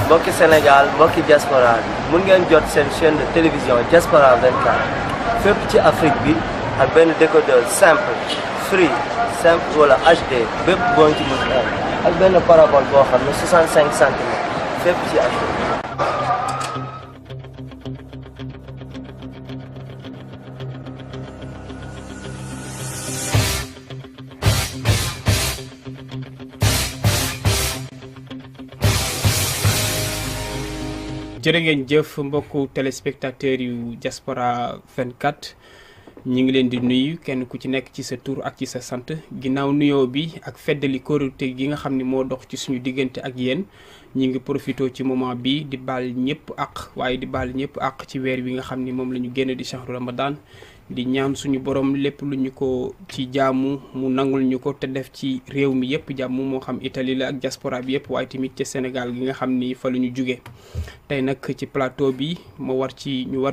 mbokki Sénégal mbokki diaspora bi mun ngeen jot seen chaîne de télévision Diaspora 24 fépp ci Afrique bi ak benn décodeur simple free simple wala HD bépp boo ci mun am ak benn parabole boo xam ne 65 centimètres fépp ci Afrique. jërë ngeen jëf mbokku téléspectateurs yu Diaspora 24 ñi ngi leen di nuyu kenn ku ci nekk ci sa tur ak ci sa sant ginnaaw nuyoo bi ak feddali kóorute gi nga xam ni moo dox ci suñu diggante ak yéen ñi ngi profité ci moment bi di baal ñëpp ak waaye di baal ñëpp ak ci weer wi nga xam ni moom la ñu génn di shahru Ramadan di ñaan suñu borom lépp lu ñu ko ci jaamu mu nangul ñu ko te def ci réew mi yëpp jàmm moo xam Italie la ak diaspora bi yëpp waaye tamit ci Sénégal gi nga xam ni fa la ñu jugee tey nag ci plateau bi ñu war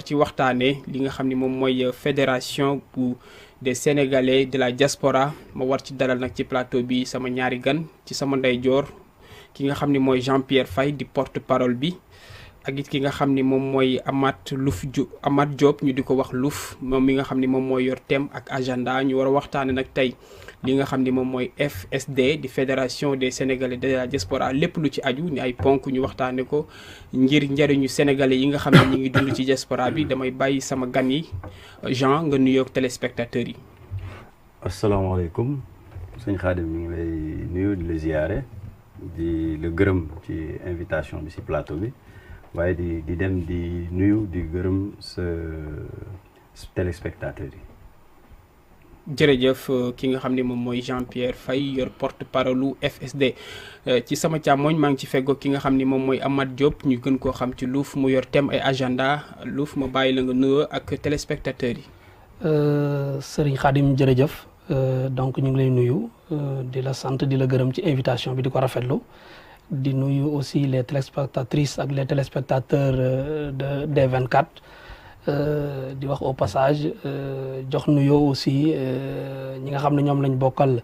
ci waxtaanee li nga xam ni moom mooy fédération bu des Sénégalais de la diaspora ma war ci dalal nag ci plateau bi sama ñaari gan ci sama ndeyjoor ki nga xam ni mooy Jean-Pierre Faye di porte parole bi ak it ki nga xam ni moom mooy Amath Diop ñu di ko wax Louf moom mi nga xam ni moom mooy yor thème ak agenda ñu war a waxtaane nag tey li nga xam ni moom mooy FSD di fédération des Sénégalais de la diaspora lépp lu ci aju ni ay ponk ñu waxtaane ko ngir njëriñu sénégalais yi nga xam ne ñu ngi dund ci diaspora bi damay bàyyi sama gan yi Jean nga nuyoog téléspectateurs yi. asalaamaaleykum sëñ Khadim ñu ngi lay nuyu di la ziyaare di la gërëm ci invitation bi si plateau bi. waaye di dem di nuyu di gërëm sa téléspectateurs yi. jërëjëf ki nga xam ne moom mooy Jean-Pierre Faye yor porte parole lu FSD ci sama càmmooñ maa ngi ci feggoo ki nga xam ne moom mooy Amath Diop ñu gën koo xam ci Louf mu yor thème ay agenda Louf ma bàyyi la nga nuyoo ak téléspectateurs yi. Serigne Khadim jërëjëf donc ñu ngi lay nuyu di la sant di la gërëm ci invitation bi di ko rafetlu. di nuyu aussi les téléspectatrices ak les téléspectateurs de D24 di wax au passage jox nuyoo aussi ñi nga xam ne ñoom lañ bokkal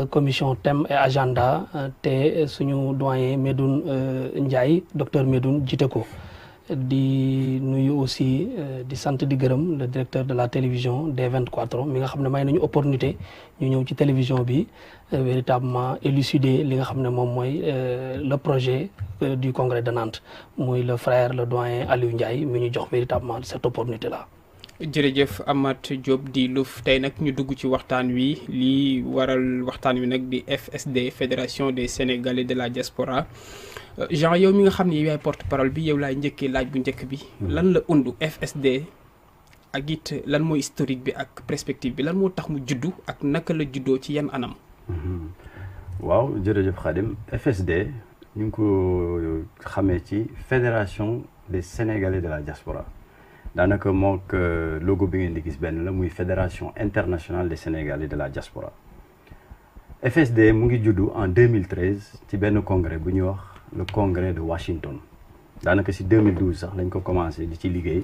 commission thème et agenda te suñu doyen Medoune Ndiaye docteur Medoune jiite ko di nuyu aussi di sant di gërëm le directeur de la télévision D24 mi nga xam ne may nañu opportunité ñu ñëw ci télévision bi véritablement élucider li nga xam ne moom mooy le projet du congrès de Nantes muy le frère le doyen Aliou Ndiaye mi ñu jox véritablement cette opportunité là. jërëjëf Amath Diop di Louf tey nag ñu dugg ci waxtaan wi lii waral waxtaan wi nag di FSD fédération des Sénégalais de la diaspora Jean yow mi nga xam ne yow yaay porte parole bi yow laay njëkkee laaj bu njëkk bi lan la undu FSD ak it lan mooy historique bi ak perspective bi lan moo tax mu juddu ak naka la juddoo ci yan anam. waaw jërëjëf Khadim FSD ñu ngi ko xamee ci fédération des Sénégalais de la diaspora daanaka mook logo bi ngeen di gis benn la muy fédération internationale des Sénégalais de la diaspora FSD mu ngi juddu en 2013 ci benn congrès bu ñuy wax le congrès de Washington daanaka si 2012 sax lañ ko commencé di ci liggéey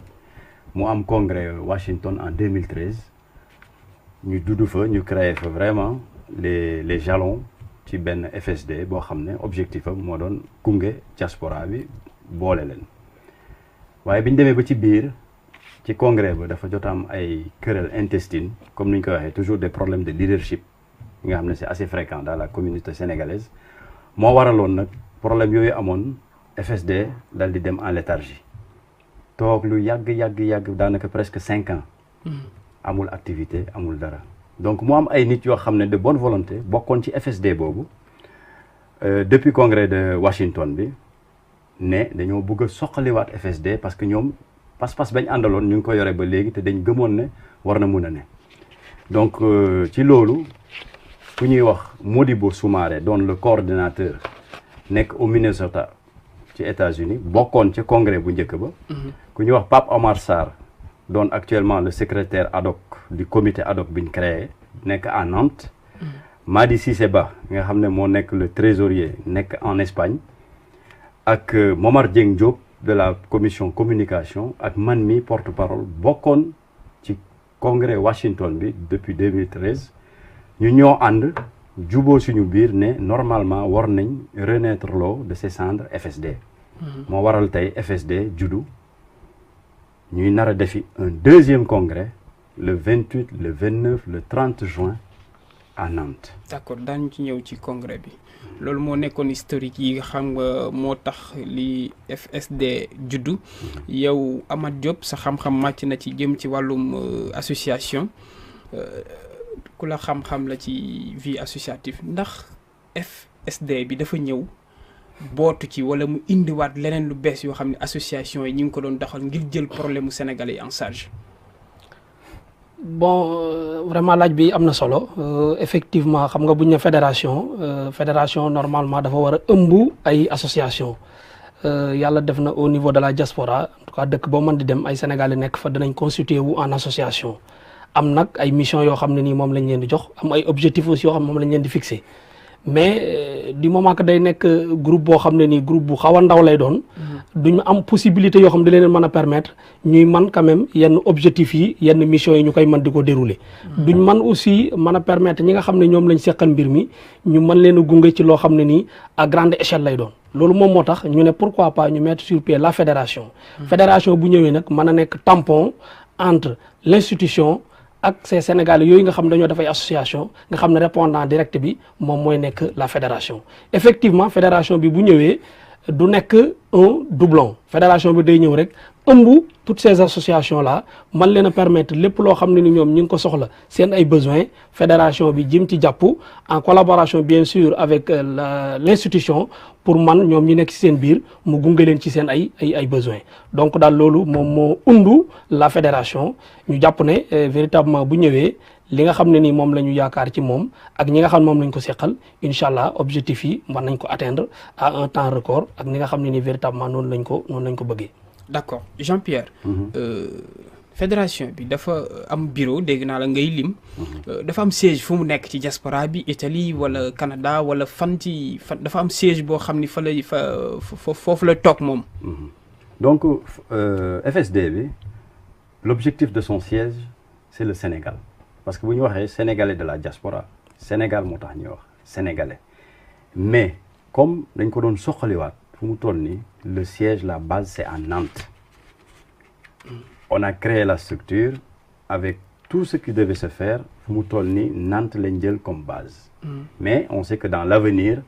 mu am congrès Washington en 2013 ñu dudd fa ñu créé fa vraiment les jalons ci benn FSD boo xam ne objectif am moo doon gunge diaspora bi boole leen waaye bi ñu demee ba ci biir ci congrès ba dafa jot am ay querelle intestine comme ni ñu ko waxee toujours des problèmes de leadership yi nga xam ne c'est assez fréquent dans la communauté sénégalaise moo waraloon nag problème yooyu amoon FSD dal di dem en léthargie toog lu yàgg daanaka presque 5 ans amul activité amul dara donc mu am ay nit yoo xam ne de bonne volonté bokkoon ci FSD boobu depuis congrès de Washington bi ne dañoo bëgg a soqaliwaat FSD parce que ñoom pas-pas bañ àndaloon ñu ngi ko yore ba léegi te dañ gëmoon ne war na mun a ne donc ci loolu ku ñuy wax Modibo Soumaré doon le coordonnateur nekk au Minnesota ci États-Unis bokkoon ci congrès bu njëkk ba ku ñuy wax Pape Omar Sarr doon actuellement le secrétaire ad hoc du comité ad hoc bi ñu créé nekk à Nantes Madi Cissé Ba nga xam ne moo nekk le trésorier nekk en Espagne ak Momar Dieng Diop de la commission communication ak man mi porte-parole bokkoon ci congrès Washington bi depuis 2013 ñu ñoo ànd juboo suñu biir ne normalement war nañ renaître loo de ces cendres FSD moo waral tey FSD juddu ñuy nar a defi un deuxième congrès le 28 le 29 le 30 juin à Nantes. d'accord daañu ci ñëw ci congrès bi loolu moo nekkoon historique yi nga xam nga moo tax li FSD juddu yow Amath Diop sa xam-xam màcc na ci jëm ci wàllum association ku la xam-xam la ci vie associative ndax FSD bi dafa ñëw bootu ci wala mu indiwaat leneen lu bees yoo xam ne association yi ñu ngi ko doon doxal ngir jël problème mu sénégalais yi en charge. bon vraiment laaj bi am na solo effectivement xam nga bu ñu ne fédération normalement dafa war a ëmb ay association yàlla def na au niveau de la diaspora en tout cas dëkk boo mën di dem ay sénégalais nekk fa danañ constituer wu en association am nag ay mission yoo xam ne nii moom lañ leen di jox am ay objectifs aussi yoo xam ne moom lañ leen di fixer mais du moment que day nekk groupe boo xam ne nii groupe bu xaw a ndaw lay doon duñu am possibilité yoo xam ne da leen mën a permettre ñuy man quand même yenn objectifs yi yenn missions yi ñu koy mën di ko dérouler duñ man aussi mën a permettre ñi nga xam ne ñoom lañ seqal mbir mi ñu mën leen a gunge ci loo xam ne nii à grande échelle lay doon loolu moom moo tax ñu ne pourquoi pas ñu mettre sur pied la fédération fédération bu ñëwee nag mën a nekk tampon entre l'institution ak ces Sénégalais yooyu nga xam dañoo dafay association nga xam ne répondant direct bi moom mooy nekk la fédération effectivement fédération bi bu ñëwee du nekk un doublon fédération bi day ñëw rek ëmb toutes ces associations là man leen a permettre lépp loo xam ne ni ñoom ñu ngi ko soxla seen ay besoins fédération bi jëm ci jàpp en collaboration bien sûr avec l'institution pour man ñoom ñu nekk ci seen biir mu gunge leen ci seen ay besoins donc daal loolu moom moo undu la fédération ñu jàpp ne véritablement bu ñëwee li nga xam ne ni moom la ñu yaakaar ci moom ak ñi nga xam ne moom lañ ko seqal incha allah objectif yi mën nañ ko atteindre à un temps record ak ñi nga xam ne ni véritablement noonu lañ ko bëggee. d'accord Jean-Pierre. fédération bi dafa am bureau dégg naa la ngay lim. dafa am siège fu mu nekk ci diaspora bi Italie wala Canada wala fan dafa am siège boo xam ni foofu la toog moom. donc FSD bi l'objectif de son siège c'est le Sénégal parce que bu ñu waxee sénégalais de la diaspora Sénégal moo tax ñuy wax sénégalais mais comme dañ ko doon soxaliwaat fu mu toll nii le siège la base c'est à Nantes. On a créé la structure avec tout ce qui devait se faire fu mu toll nii Nantes lañ jël comme base. Mais on sait que dans l'avenir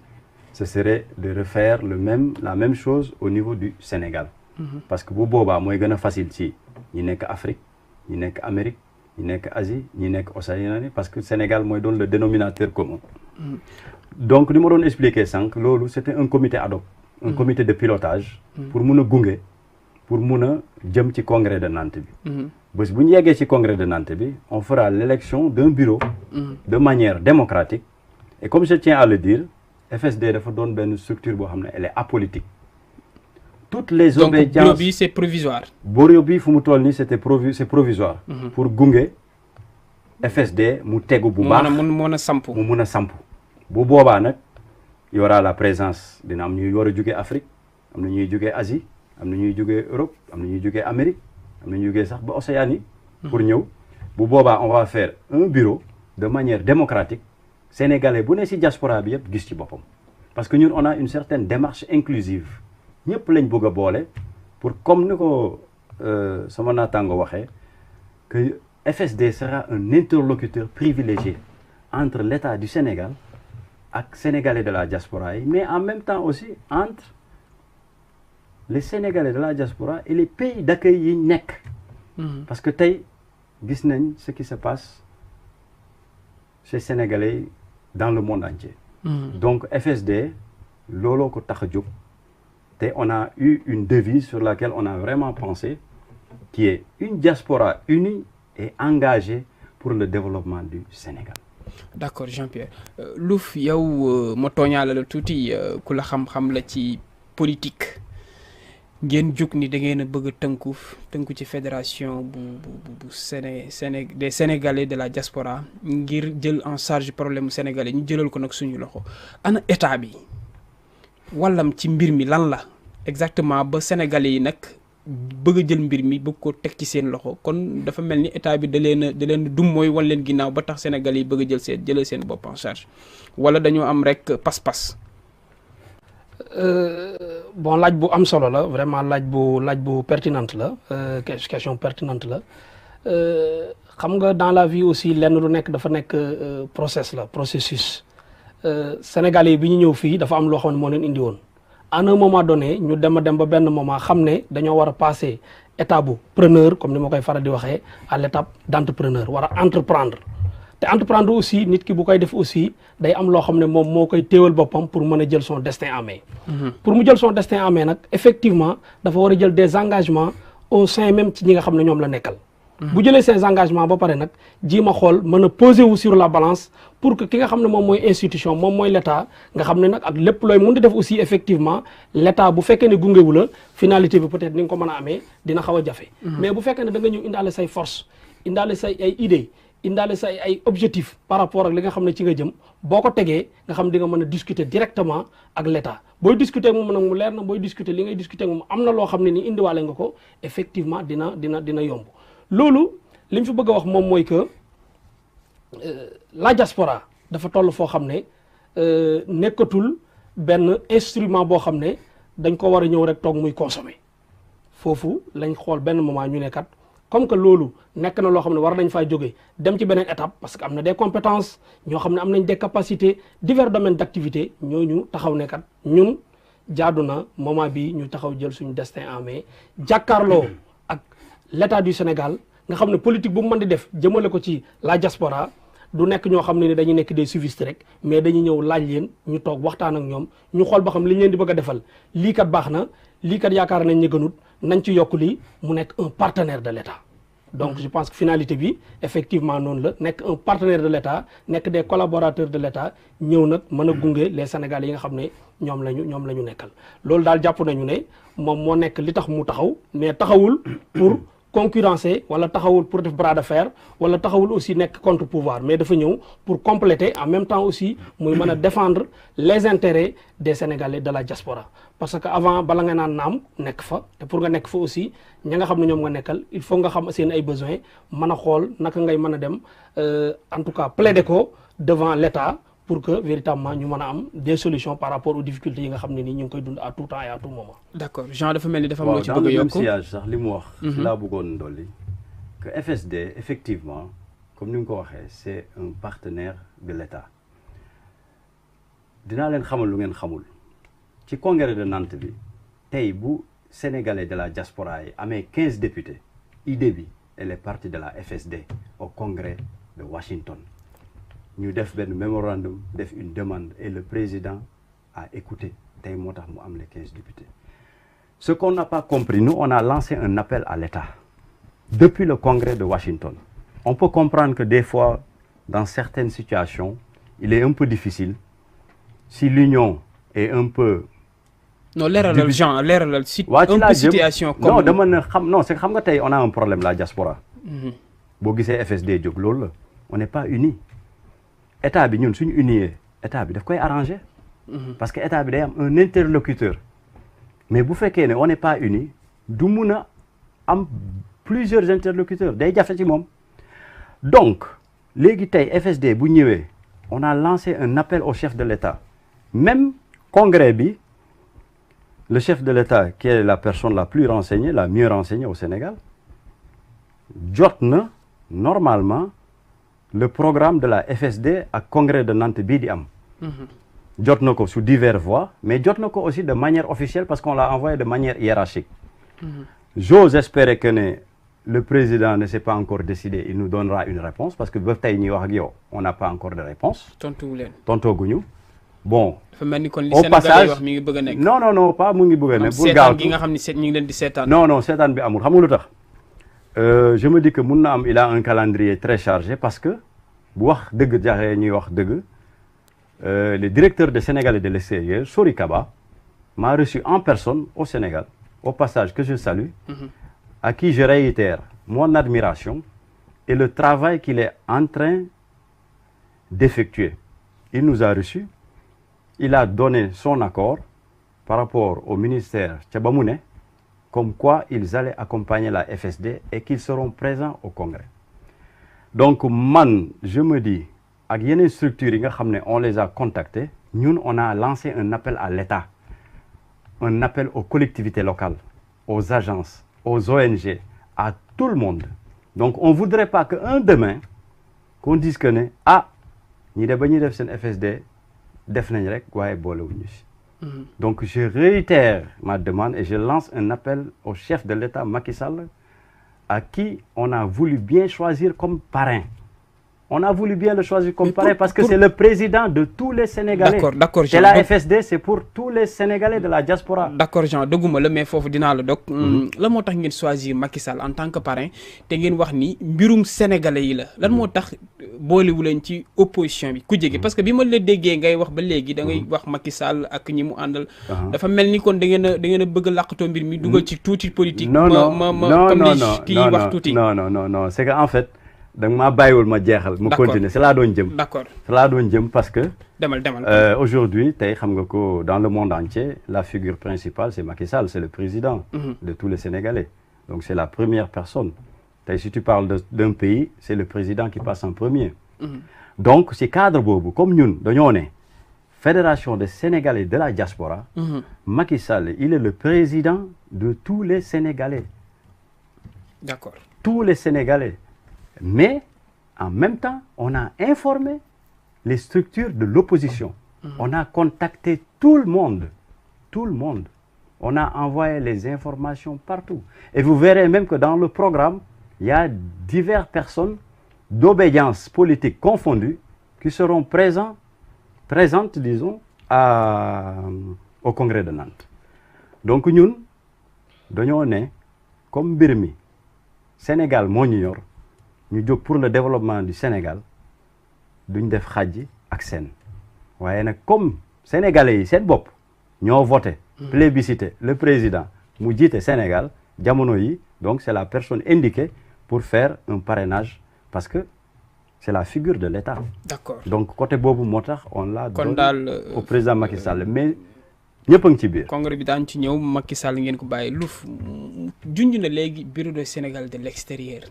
ce serait de refaire la même chose au niveau du Sénégal. Parce que bu boobaa mooy gën a facile ci ñi nekk Afrique ñi nekk Amérique ñi nekk Asie ñi nekk Océanie parce que Sénégal mooy doon le dénominateur commun. Donc li ma doon expliquer sànq loolu c'était un comité ad hoc. Un comité de pilotage. Pour mun a gunge. pour mun a jëm ci congrès de Nantes bi. bés bu ñu yeggee ci congrès de Nantes bi on fera l'élection d'un bureau. de manière démocratique. et comme je tiens à le dire FSD dafa doon benn structure boo xam ne elle est apolitique. toutes les obédiences donc bureau bi c'est provisoire. bureau bi fu mu toll nii c'est provisoire. pour gunge FSD mu tegu bu baax mu mun a samp. mu mun a samp bu boobaa nag y aura la présence dina am ñuy war a jóge Afrique am na ñuy jóge Asie. am na ñuy jógee Europe am na ñuy jógee Amérique am na ñuy jógee sax ba Océanie pour ñëw bu boobaa on va faire un bureau de manière démocratique sénégalais bu ne ci diaspora bi yëpp gis ci boppam parce que ñun on a une certaine démarche inclusive ñëpp lañ bëgg a boole pour comme ni ko sama naataango waxee que FSD sera un interlocuteur privilégié entre l'État du Sénégal ak sénégalais de la diaspora yi mais en même temps aussi entre les Sénégalais de la diaspora et les pays d'accueil yi nekk. parce que tey gis nañ ce qui se passe chez Sénégalais dans le monde entier. donc FSD looloo ko tax a jóg te on a eu une devise sur laquelle on a vraiment pensé qui est une diaspora unie et engagée pour le développement du Sénégal. d'accord Jean-Pierre Louf yow ma tooñaale la tuuti ku la xam-xam la ci politique. ngeen jóg ni da ngeen a bëgg a tënku ci fédération bu des Sénégalais de la diaspora ngir jël en charge problème sénégalais ñu jëlal ko nag suñu loxo ana état bi wallam ci mbir mi lan la exactement ba sénégalais yi nag bëgg a jël mbir mi bëgg ko teg ci seen loxo kon dafa mel ni état bi da leen dum mooy wan leen ginnaaw ba tax sénégalais yi bëgg a jëlal seen bopp en charge wala dañoo am rek pas-pas. bon laaj bu am solo la vraiment laaj bu pertinente la question pertinente la xam nga dans la vie aussi lenn lu nekk dafa nekk processus Sénégalais yi bi ñu ñëw fii dafa am loo xam ne moo leen indi woon à un moment donné ñu dem a dem ba benn moment xam ne dañoo war a passer étape bu preneur comme ni ma koy faral di waxee à l'étape d'entrepreneur war a entreprendre te entreprendre aussi nit ki bu koy def aussi day am loo xam ne moom moo koy téewal boppam pour mën a jël son destin en main. Pour mu jël son destin en main nag effectivement dafa war a jël des engagements au sein même ci ñi nga xam ne ñoom la nekkal. bu jëlee ces engagements ba pare nag ji ma xool mën a poser wu sur la balance pour que ki nga xam ne moom mooy institution moom mooy l'état nga xam ne nag ak lépp looy mun di def aussi effectivement l'état bu fekkee ne gungewu la finalité bi peut-être ni nga ko mën a amee dina xaw a jafe. Mais bu fekkee ne da nga ñëw indaale say force indaale say ay idées indaale say ay objectifs par rapport ak li nga xam ne ci nga jëm boo ko tegee nga xam di nga mën a discuter directement ak l'état booy discuter moom nag mu leer na booy discuter li ngay discuter moom am na loo xam ne ni indiwaale nga ko effectivement dina yomb. loolu li ñu fi bëgg a wax moom mooy que la diaspora dafa toll foo xam ne nekkatul benn instrument boo xam ne dañ ko war a ñëw rek toog muy consommer foofu lañ xool benn moment ñu ne kat comme que loolu nekk na loo xam ne war nañ faa jóge dem ci beneen étape parce que am na des compétences ñoo xam ne am nañ des capacités divers domaines d'activité ñooñu taxaw ne kat ñun jaadu na moment bi ñu taxaw jël suñu destin en main jàkkaarloo ak l'état du Sénégal nga xam ne politique bu mu mën di def jëmale ko ci la diaspora du nekk ñoo xam ne ni dañuy nekk des suivistes rek mais dañuy ñëw laaj leen ñu toog waxtaan ak ñoom ñu xool ba xam li ñu leen di bëgg a defal lii kat baax na lii kat yaakaar nañ ñu gënut nañ ci yokk lii mu nekk un partenaire de l'État. Donc je pense que finalité bi effectivement noonu la nekk un partenaire de l'État nekk des collaborateurs de l'État ñëw nag mën a gunge les Sénégalais yi nga xam ne ñoom la ñu nekkal loolu daal jàpp nañu ne moom moo nekk li tax mu taxaw mais taxawul pour concurrencer wala taxawul pour def bras de fer wala taxawul aussi nekk contre pouvoir mais dafa ñëw pour compléter en même temps aussi muy mën a défendre les intérêts des Sénégalais de la diaspora parce que avant bala nga naan naam nekk fa te pour nga nekk fa aussi ña nga xam ne ñoom nga nekkal il faut nga xam seen ay besoins mën a xool naka ngay mën a dem en tout cas plaider ko devant l'État pour que véritablement ñu mën a am des solutions par rapport aux difficultés yi nga xam ne nii ñu ngi koy dund à tout temps et à tout moment. D'accord Jean dafa mel ni dafa am loo ci dans bëgg a le même yokk sillage sax li mu wax. laa bëggoon dolli que FSD effectivement comme ni nga ko waxee c'est un partenaire de l'État dinaa leen xamal lu ngeen xamul ci congrès de Nantes bi tey bu sénégalais de la diaspora yi amee 15 députés idée bi elle est partie de la FSD au congrès de Washington. ñu def benn mémorandum def une demande et le président a écouté tey moo tax mu am les 15 députés. Ce qu'on n'a pas compris, nous on a lancé un appel à l'État depuis le congrès de Washington. On peut comprendre que des fois dans certaines situations il est un peu difficile si l'union est un peu. non leeralal Jean leeralal si waa ci un laa peu jëm situation comme non dama ne xam non c'est xam nga tey on a un problème la diaspora. boo gisee FSD jóg loolu la on n'est pas unis. état bi ñun suñu unier état bi daf koy arranger. parce que état bi day am un interlocuteur. mais bu fekkee ne on n'est pas unis du mun a am plusieurs interlocuteurs day jafe ci moom. donc léegi tey FSD bu ñëwee on a lancé un appel au chef de l'État même congrès bi le chef de l'État qui est la personne la plus renseignée la mieux renseignée au Sénégal jot na normalement. Le programme de la FSD ak congrès de Nantes bii di am. jot na ko sous diverses voies mais jot na ko aussi de manière officielle parce qu'on l'a envoyé de manière hiérarchique. J'ose espérer que ne le président ne s'est pas encore décidé il nous donnera une réponse parce que ba tey ñuy wax ak yow on n'a pas encore de réponse. tontuwu leen tontooguñu bon. dafa mel ni kon li au Sénégal passage wax mi ngi bëgg a nekk. non pas mu ngi bëgg a nekk. bul seetaan gaaw gi nga xam ni ñu ngi leen di seetaan. non seetaan bi amul xam nga lu tax. Je me dis que mun na am il a un calendrier très chargé parce que bu wax dëgg jaxee ñuy wax dëgg le directeur des Sénégalais de l'extérieur Sori Kaba m'a reçu en personne au Sénégal au passage que je salue à qui je réitère mon admiration et le travail qu'il est en train d'effectuer. Il nous a reçus, il a donné son accord par rapport au ministère ca ba mu ne comme quoi ils allaient accompagner la FSD et qu'ils seront présents au congrès. Donc man je me dis ak yeneen structures yi nga xam ne on les a contactés ñun on a lancé un appel à l'État un appel aux collectivités locales, aux agences, aux ONG, à tout le monde. Donc on ne voudrait pas qu'un demain, qu'on dise que ne ah ñi de ba ñuy def seen FSD def nañ rek waaye boolewuñu si. Donc je réitère ma demande et je lance un appel au chef de l'État Macky Sall, à qui on a voulu bien choisir comme parrain. On a voulu bien le choisir comme parrain parce que c'est le président de tous les Sénégalais. D'accord, Jean. Et la FSD, c'est pour tous les Sénégalais de la diaspora. D'accord, Jean. dëgguma la mais foofu dinaa la dog. lan moo tax ngeen choisir Macky Sall en tant que parrain te ngeen wax ni mbirum sénégalais yi la lan moo tax boolewu leen ci opposition bi ku jege parce que bi ma la déggee ngay wax ba léegi da ngay wax Macky Sall ak ñi mu àndal. dafa mel ni kon da ngeen a bëgg a làqatoo mbir mi dugal ci tuuti politique. non comme ni kii wax tuuti. non c'est que en fait. donc maa bàyyiwul ma jeexal ma continuer c'est là doon jëm d'accord c'est là doon jëm parce que demal aujourd'hui tey xam nga ko dans le monde entier la figure principale c'est Macky Sall c'est le président de tous les Sénégalais donc c'est la première personne tey si tu parles d'un pays c'est le président qui passe en premier donc ci cadre boobu comme ñun dañoo ne Fédération des Sénégalais de la diaspora Macky Sall il est le président de tous les Sénégalais d'accord tous les Sénégalais. Mais en même temps, on a informé les structures de l'opposition. On a contacté tout le monde. Tout le monde. On a envoyé les informations partout. Et vous verrez même que dans le programme, il y a diverses personnes d'obédience politique confondues qui seront présentes, disons, au congrès de Nantes. Donc nous, nous comme Birmi, Sénégal, Monior, ñu jóg pour le développement du Sénégal duñ def xàjji ak seen waaye nag comme sénégalais yi seen bopp ñoo voté plébiscité le président mu jiite Sénégal jamono yi donc c'est la personne indiquée pour faire un parrainage parce que c'est la figure de l'État. D'accord. Donc côté boobu moo tax on l'a donné au président Macky Sall mais ñëpp a ngi ci biir. congrès bi daan ci ñëw Macky Sall ngeen ko bàyyi luf junj na léegi bureau de Sénégal de l'extérieur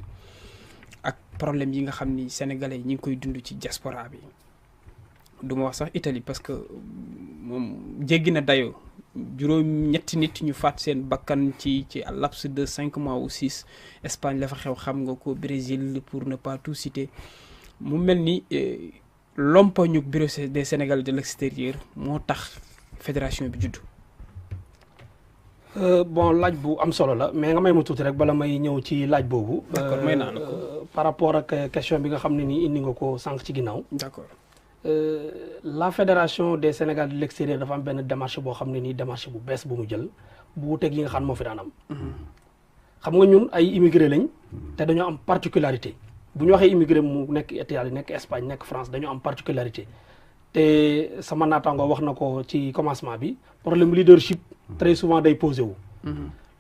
ak problème yi nga xam ni sénégalais yi ñu ngi koy dund ci diaspora bi du ma wax sax Italie parce que moom jéggi na dayoo juróom-ñetti nit ñu faat seen bakkan ci laps de 5 mois ou 6 Espagne la fa xew xam nga ko Brésil pour ne pas tout citer mu mel ni lompañu bureau des Sénégalais de l'extérieur moo tax fédération bi juddu. Bon laaj bu am solo la mais nga may ma tuuti rek bala may ñëw ci laaj boobu. d'accord may naa la ko par rapport ak question bi nga xam ne nii indi nga ko sànq ci ginnaaw. d'accord. La fédération des Sénégalais de l'extérieur dafa am benn démarche boo xam ne nii démarche bu bees bu mu jël bu wuteeg yi nga xam moo fi daan am. xam nga ñun ay immigré lañ te dañoo am particularité bu ñu waxee immigré mu nekk Italie nekk Espagne nekk France dañoo am particularité te sama naataango wax na ko ci commencement bi problème leadership très souvent day posé wu.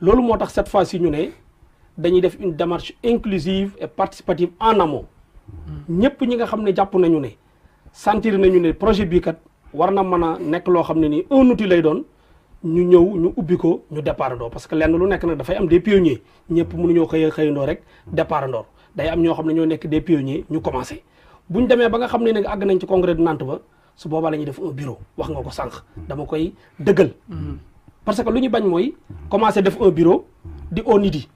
loolu moo tax cette fois-ci ñu ne dañuy def une démarche inclusive et participative en amont. ñëpp ñi nga xam ne jàpp nañu ne sentir nañu ne projet bii kat war na mën a nekk loo xam ne nii un outil lay doon ñu ñëw ñu ubbi ko ñu départandoo parce que lenn lu nekk nag dafay am des pionniers ñëpp mënuñoo xëyandoo rek départandoo day am ñoo xam ne ñoo nekk des pionniers ñu commencé. bu ñu demee ba nga xam ne nag àgg nañ ci congrès de Nantes ba su boobaa la ñuy def un bureau wax nga ko sànq dama koy dëggal. parce que lu ñu bañ mooy commencé def un bureau di au nit yi.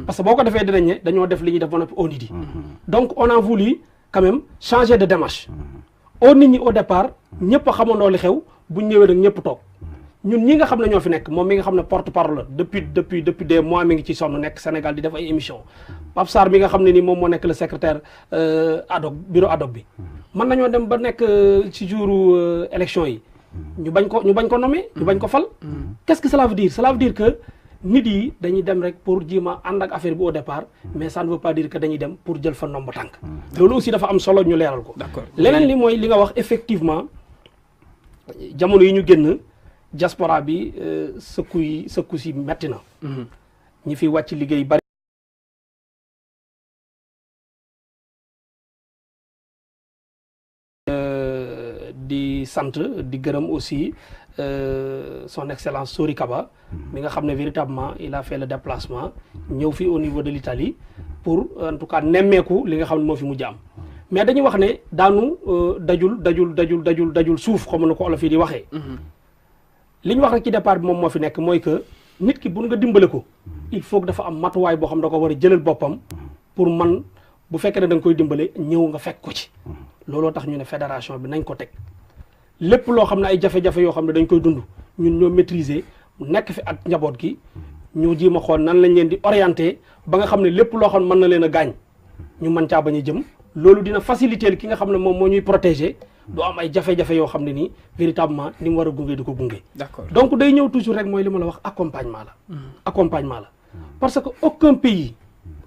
parce que boo ko defee dinañ ne dañoo def li ñuy def ba noppi au nit yi. donc on a voulu quand même changer de démarche. au nit ñi au départ ñëpp a xamandoo li xew bu ñu ñëwee nag ñëpp toog ñun ñi nga xam ne ñoo fi nekk moom mi nga xam ne porte-parole la depuis des mois mi ngi ci sonn nekk Sénégal di def ay émission Pape Sarr mi nga xam ne ni moom moo nekk le secrétaire ad hoc bureau ad hoc bi mën nañoo dem ba nekk ci jouru élection yi ñu bañ ko nommer ñu bañ ko fal. Qu'est-ce que cela veut dire? Cela veut dire que nit yi dañuy dem rek pour jima ànd ak affaire bi au départ mais ça ne veut pas dire que dañuy dem pour jël fa ndomba tànk. loolu aussi dafa am solo ñu leeral ko. leneen li mooy li nga wax effectivement jamono yi ñu génn diaspora bi sëkku si metti na. ñi fi wàcc liggéey bari. di sant di gërëm aussi son excellence Sori Kaba mi nga xam ne véritablement il a fait le déplacement ñëw fi au niveau de l'Italie pour en tout cas nemmeeku li nga xam ne moo fi mujj am mais dañuy wax ne daanu dajul suuf comme na ko olof yi di waxee li ñu wax rek ci départ bi moom moo fi nekk mooy que nit ki bu nga dimbale ko il faut que dafa am matuwaay boo xam da ko war a jëlal boppam pour man bu fekkee ne da nga koy dimbale ñëw nga fekk ko ci looloo tax ñu ne fédération bi nañ ko teg lépp loo xam ne ay jafe-jafe yoo xam ne dañ koy dund ñun ñoo maîtriser nekk fi ak njaboot gi ñu jéem a xool nan lañ leen di orienté ba nga xam ne lépp loo xam ne mën na leen a gaañ ñu mën caa bañ a jëm loolu dina faciliter ki nga xam ne moom moo ñuy protéger du am ay jafe-jafe yoo xam ne nii véritablement ni mu war a gunge di ko gunge. D'accord. Donc day ñëw toujours rek mooy li ma la wax accompagnement la. Accompagnement la parce que aucun pays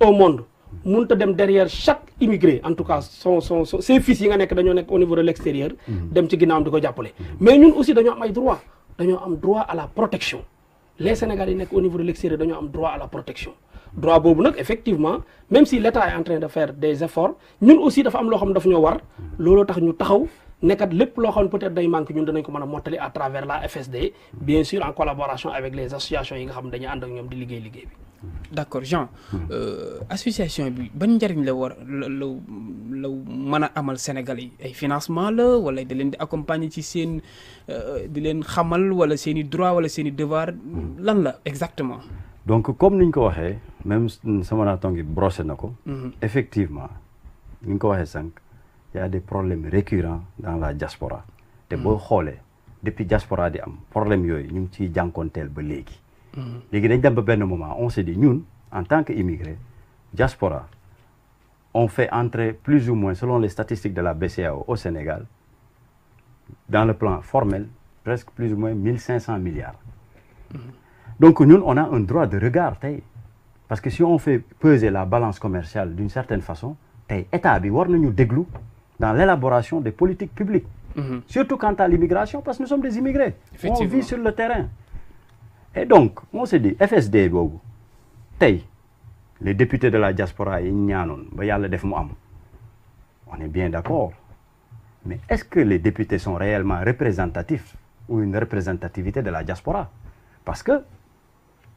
au monde mënut a dem derrière chaque immigré en tout cas ses fils yi nga nekk dañoo nekk au niveau de l'extérieur. dem ci ginnaawam di ko jàppale. mais ñun aussi dañoo am ay droits dañoo am droit à la protection les Sénégalais yi nekk au niveau de l'extérieur dañoo am droit à la protection. droit boobu nag effectivement même si l'État est en train de faire des efforts ñun aussi dafa am loo xam ne dafa ñoo war looloo tax ñu taxaw nekkat lépp loo xam ne peut-être day manque ñun danañ ko mën a mottali à travers la FSD bien sûr en collaboration avec les associations yi nga xam ne dañuy ànd ak ñoom di liggéey bi. D'accord Jean association bi ban njariñ la war la mën a amal Sénégal yi ay financement la wala da leen di accompagner ci seen di leen xamal wala seen i droit wala seen i devoir lan la exactement. Donc comme niñ ko waxee même sama naataango brossé na ko. Effectivement ni ñu ko waxee sànq y a des problèmes récurrents dans la diaspora. te boo xoolee depuis diaspora di am problème yooyu ñu ngi ciy jànkoonteel ba léegi. léegi dañ dem ba benn moment on s'est dit ñun en tant que immigré diaspora on fait entrer plus ou moins selon les statistiques de la BCEAO au Sénégal dans le plan formel presque plus ou moins 1500 milliards. Donc ñun on a un droit de regard tey parce que si on fait peser la balance commerciale d'une certaine façon tey état bi war nañu déglu dans l'élaboration des politiques publiques. Surtout quant à l'immigration parce que nous sommes des immigrés. On vit sur le terrain. Et donc on s'est dit FSD boobu tey les députés de la diaspora yi ñaanoon ba yàlla def mu am on est bien d'accord mais est-ce que les députés sont réellement représentatifs ou une représentativité de la diaspora? Parce que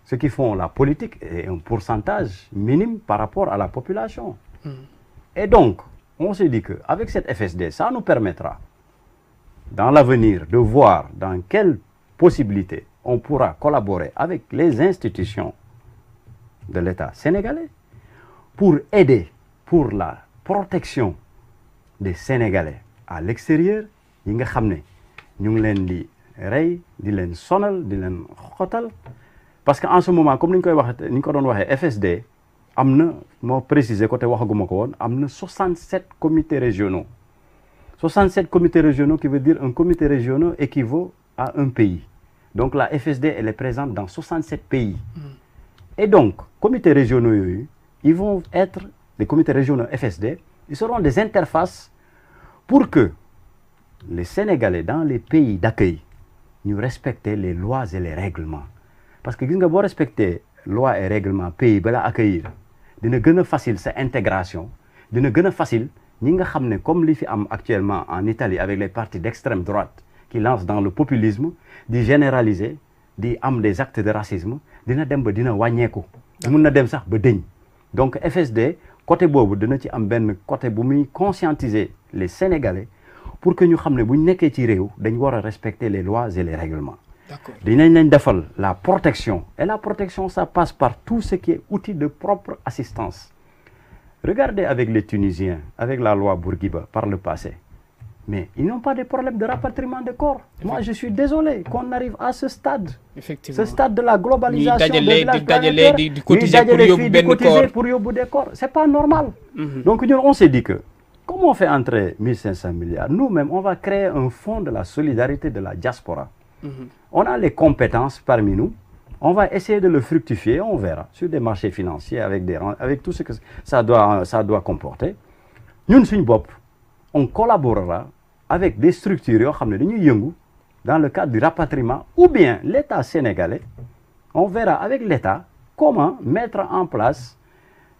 ceux qui font la politique est un pourcentage minime par rapport à la population. Et donc on s'est dit que avec cette FSD ça nous permettra dans l'avenir de voir dans quelle possibilité on pourra collaborer avec les institutions de l'État sénégalais pour aider pour la protection des Sénégalais à l'extérieur yi nga xam ne ñu ngi leen di rey di leen sonal di leen xotal parce que en ce moment comme ni ñu koy waxee ni ñu ko doon waxee FSD am na moo préciser ko te waxaguma ko woon am na 67 comités régionaux 67 comités régionaux qui veut dire un comité régional équivaut à un pays. Donc la FSD elle est présente dans 67 pays. Et donc comités régionaux yooyu ils vont être des comités régionaux FSD ils seront des interfaces pour que les Sénégalais dans les pays d'accueil ñu respecter les lois et les règlements parce que gis nga boo respecter lois et règlements pays ba la accueillir dina gën a facile sa intégration dina gën a facile ñi nga xam ne comme li fi am actuellement en Italie avec les partis d'extrême droite qui lancent dans le populisme di généraliser di am des actes de racisme dina dem ba dina wàññeeku mun na dem sax ba dëñ donc FSD côté boobu dina ci am benn côté bu muy conscientiser les Sénégalais pour que ñu xam ne bu ñu nekkee ci réew dañ war a respecter les lois et les règlements. Dinañ leen defal la protection et la protection ça passe par tout ce qui est outil de propre assistance. Regardez avec les Tunisiens avec la loi Bourguiba par le passé mais ils n'ont pas de problème de rapatriement de corps. Moi je suis désolé qu'on arrive à ce stade. Effectivement. Ce stade de la globalisation des villages planétaires di cotiser pour yóbbu des corps c'est pas normal. Donc ñun on s'est dit que comme on fait entrer 1500 milliards nous-mêmes on va créer un fonds de la solidarité de la diaspora. On a les compétences parmi nous on va essayer de le fructifier on verra sur des marchés financiers avec tout ce que ça doit comporter ñun suñu bopp on collaborera avec des structures yoo xam ne dañuy yëngu dans le cadre du rapatriement ou bien l'État sénégalais on verra avec l'État comment mettre en place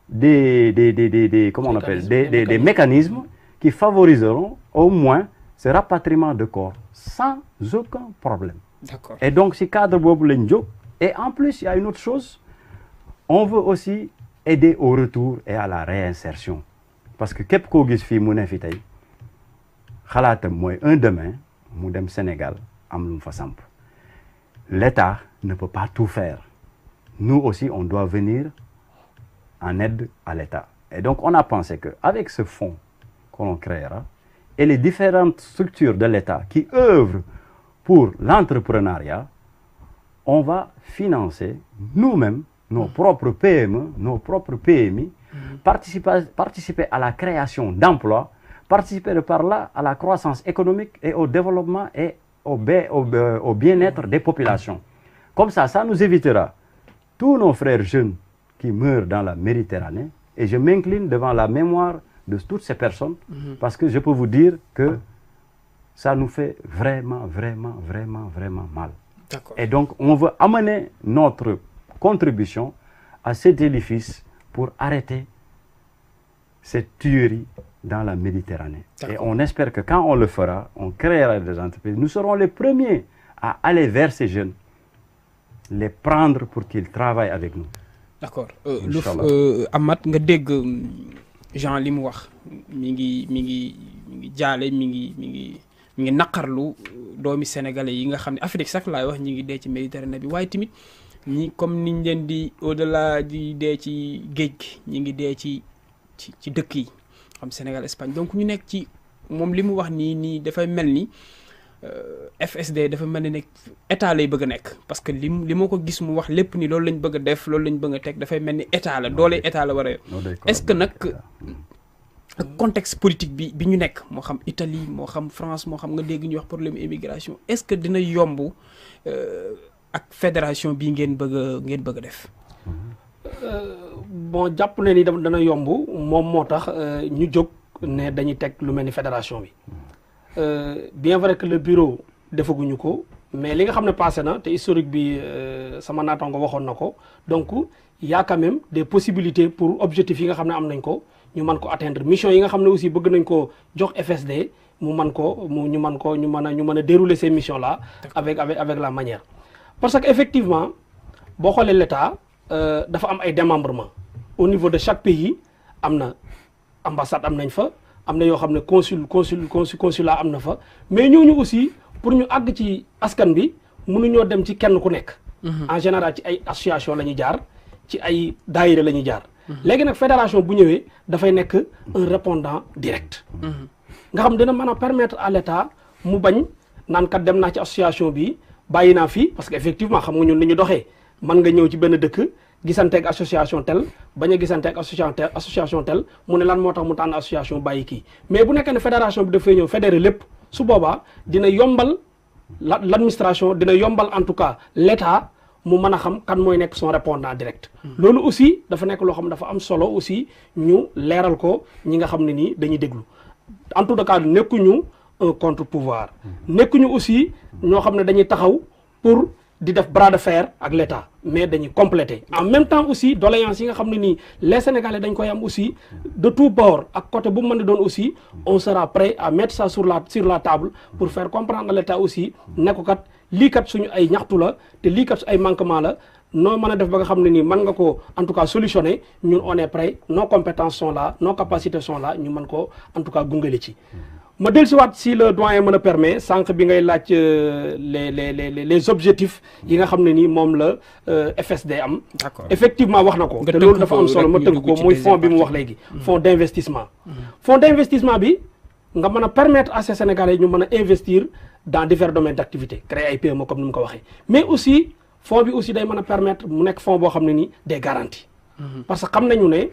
des comment on appelle des mécanismes qui favoriseront au moins ce rapatriement de corps sans aucun problème. D'accord. Et donc si cadre boobu lañ jóg et en plus il y a une autre chose on veut aussi aider au retour et à la réinsertion parce que képp koo gis fii mu ne fi tey xalaatam mooy un demain mu dem Sénégal am lu mu fa samp l'État ne peut pas tout faire. Nous aussi, on doit venir en aide à l'État. Et donc, on a pensé qu'avec ce fonds que l'on créera et les différentes structures de l'État qui œuvrent pour l'entrepreneuriat, on va financer nous-mêmes nos propres PME, nos propres PMI, participer à la création d'emplois, participer de par là à la croissance économique et au développement et au bien-être des populations. Comme ça nous évitera tous nos frères jeunes qui meurent dans la Méditerranée. Et je m'incline devant la mémoire de toutes ces personnes parce que je peux vous dire que ça nous fait vraiment mal. Et donc, on veut amener notre contribution à cet édifice pour arrêter cette tuerie dans la Méditerranée. Et on espère que quand on le fera, on créera des entreprises. Nous serons les premiers à aller vers ces jeunes, les prendre pour qu'ils travaillent avec nous. D'accord. Amath nga dégg Jean li mu wax mi ngi jaale mi ngi naqarlu doomi sénégalais yi nga xam ne Afrique sax laay wax ñi ngi dee ci Méditerranée bi waaye tamit ñi comme niñ leen di au delà di dee ci géej gi ñi ngi dee ci dëkk yi xam Sénégal Espagne donc ñu nekk ci moom li mu wax nii dafay mel ni FSD dafa mel ni nekk état lay bëgg a nekk parce que li ma ko gis mu wax lépp ni loolu lañ bëgg a def loolu lañ bëgg a teg dafay mel ni état la doole état la war a yor est-ce que nag contexte politique bi ñu nekk moo xam Italie moo xam France moo xam nga dégg ñu wax problème immigration est-ce que dina yomb ak fédération bi ngeen bëgg a def bon jàpp ne ni dana yomb moom moo tax ñu jóg ne dañuy teg lu mel ni fédération bi bien vrai que le bureau defaguñu ko mais li nga xam ne passé na te historique bi sama naataango waxoon na ko donc y a quand même des possibilités pour objectifs yi nga xam ne am nañ ko ñu mën ko atteindre mission yi nga xam ne aussi bëgg nañ ko jox FSD mu mën a dérouler ces missions là avec la manière parce que effectivement boo xoolee l'État dafa am ay démembrement au niveau de chaque pays am na ambassade am nañ fa am na yoo xam ne consulat am na fa mais ñooñu aussi pour ñu àgg ci askan bi mënuñoo dem ci kenn ku nekk en général ci ay association la ñuy jaar ci ay daayira la ñuy jaar léegi nag fédération bu ñëwee dafay nekk un répondant direct nga xam dina mën a permettre à l'État mu bañ naan kat dem naa ci association bi bàyyi naa fii parce que effectivement xam nga ñun li ñu doxee mën nga ñëw ci benn dëkk gisanteeg association tel bañ a gisanteeg association tel mu ne lan moo tax mu tànn association bàyyi kii mais bu nekkee ne fédération bi dafay ñëw fédéré lépp su boobaa dina yombal l'administration dina yombal en tout cas l'État mu mën a xam kan mooy nekk son répondant direct loolu aussi dafa nekk loo xam ne dafa am solo aussi ñu leeral ko ñi nga xam ne nii dañuy déglu en tout cas nekkuñu un contre-pouvoir nekkuñu aussi ñoo xam ne dañuy taxaw pour di def bras de fer ak l'État mais dañuy compléter en même temps aussi doléances yi nga xam ne nii les Sénégalais dañ koy am aussi de tout bord ak côté bu mu mën a doon aussi on sera prêt à mettre ça sur la table pour faire comprendre à l'État aussi ne ko kat lii kat suñu ay ñaxtu la te lii kat ay manquement la noo mën a def ba nga xam ne nii mën nga ko en tout cas solutionner ñun on est prêt nos compétences sont là nos capacités sont là ñu mën ko en tout cas gungale ci ma dellusiwaat si le doyen mën a permet sànq bi ngay laaj les objectifs yi nga xam ne nii moom la FSD am effectivement wax na ko te loolu dafa am solo ma tënk ko muy fonds bi mu wax léegi fonds d'investissement bi nga mën a permettre à ces Sénégalais ñu mën a investir dans divers domaines d'activité créer ay PME comme ni mu ko waxee mais aussi fonds bi aussi day mën a permettre mu nekk fonds boo xam ne nii des garanties parce que xam nañu ne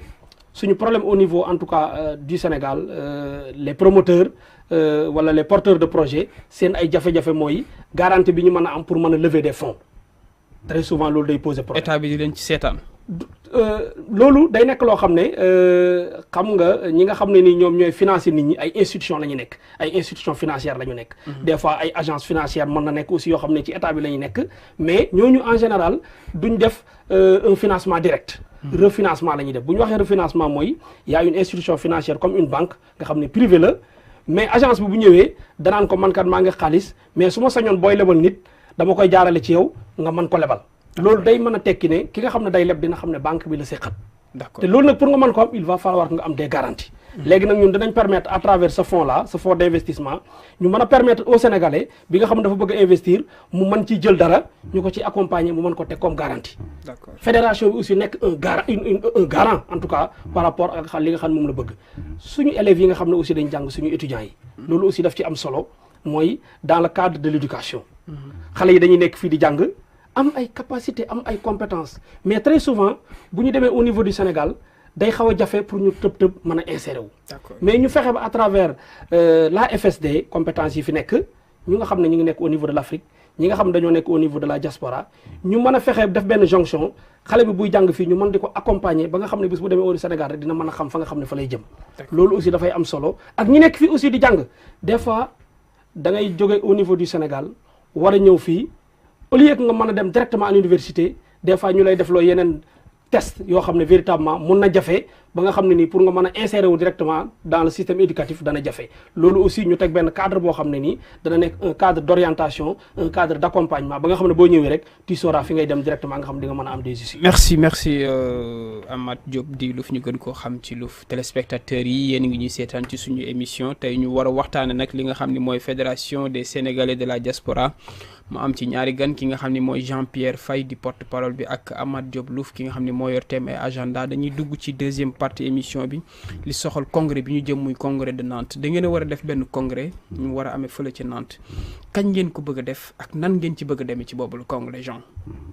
suñu problème au niveau en tout cas du Sénégal les promoteurs wala les porteurs de projet seen ay jafe-jafe mooy garantie bi ñu mën a am pour mën a lever des fonds très souvent loolu day poser problème. état bi di leen ci seetaan. loolu day nekk loo xam ne xam nga ñi nga xam ne ni ñoom ñooy financer nit ñi ay institutions la ñu nekk ay institutions financières la ñu nekk. des fois ay agences financières mën na nekk aussi yoo xam ne ci état bi la ñu nekk mais ñooñu en général duñ def un financement direct. refinancement la ñuy def bu ñu waxee refinancement mooy y a une institution financière comme une banque nga xam ne privé la mais agence bi bu ñëwee danaan ko man kat maa ngi xaalis mais su ma sañoon booy lebal nit dama koy jaarale ci yow nga mën ko lebal. loolu day mën a tekki ne ki nga xam ne day leb dina xam ne banque bi la seqat. d'accord te loolu nag pour nga mën ko am il va falloir nga am des garanties léegi nag ñun dinañ permettre à travers ce fonds là ce fonds d'investissement ñu mën a permettre au Sénégalais bi nga xam ne dafa bëgg a investir mu mën ci jël dara ñu ko ci accompagner mu mën ko teg comme garantie. D'accord. Fédération bi aussi nekk un garant en tout cas par rapport ak li nga xam ne moom la bëgg suñu élèves yi nga xam ne aussi dañ jàng suñu étudiants yi loolu aussi daf ci am solo mooy dans le cadre de l'éducation xale yi dañuy nekk fii di jàng am ay capacité am ay compétences mais très souvent bu ñu demee au niveau du Sénégal day xaw a jafe pour ñu tëb mën a insérer wu mais ñu fexe ba à travers la FSD compétences yi fi nekk ñu nga xam ne ñu ngi nekk au niveau de l'Afrique ñi nga xam ne dañoo nekk au niveau de la diaspora ñu mën a fexe def benn jonction xale bi buy jàng fii ñu mën di ko accompagner ba nga xam ne bis bu demee au Sénégal rek dina mën a xam fa nga xam ne fa lay jëm loolu aussi dafay am solo ak ñi nekk fii aussi di jàng des fois da ngay jóge au niveau du Sénégal war a ñëw fii au lieu que nga mën a dem directement à l'université des fois ñu lay def loo yeneen test yoo xam ne véritablement mun na jafe ba nga xam ne nii pour nga mën a insérer wu directement dans le système éducatif dana jafe loolu aussi ñu teg benn cadre boo xam ne nii dana nekk un cadre d'orientation un cadre d'accompagnement ba nga xam ne boo ñëwee rek tu sauras fi ngay dem directement nga xam di nga mën a am des issues. merci Amath Diop di Louf ñu gën koo xam ci Louf téléspectateurs yi yéen ngi ñuy seetaan ci suñu émission tey ñu war a waxtaane nag li nga xam ne mooy fédération des Sénégalais de la diaspora mu am ci ñaari gan ki nga xam ne mooy Jean-Pierre Faye di porte-parole bi ak Amath Diop Louf ki nga xam ne moo yor thème et agenda dañuy dugg ci deuxième partie émission bi li soxal congrès bi ñu jëm muy congrès de Nantes da ngeen a war a def benn congrès ñu war a amee fële ci Nantes kañ ngeen ko bëgg a def ak nan ngeen ci bëgg a demee ci boobu le congrès Jean.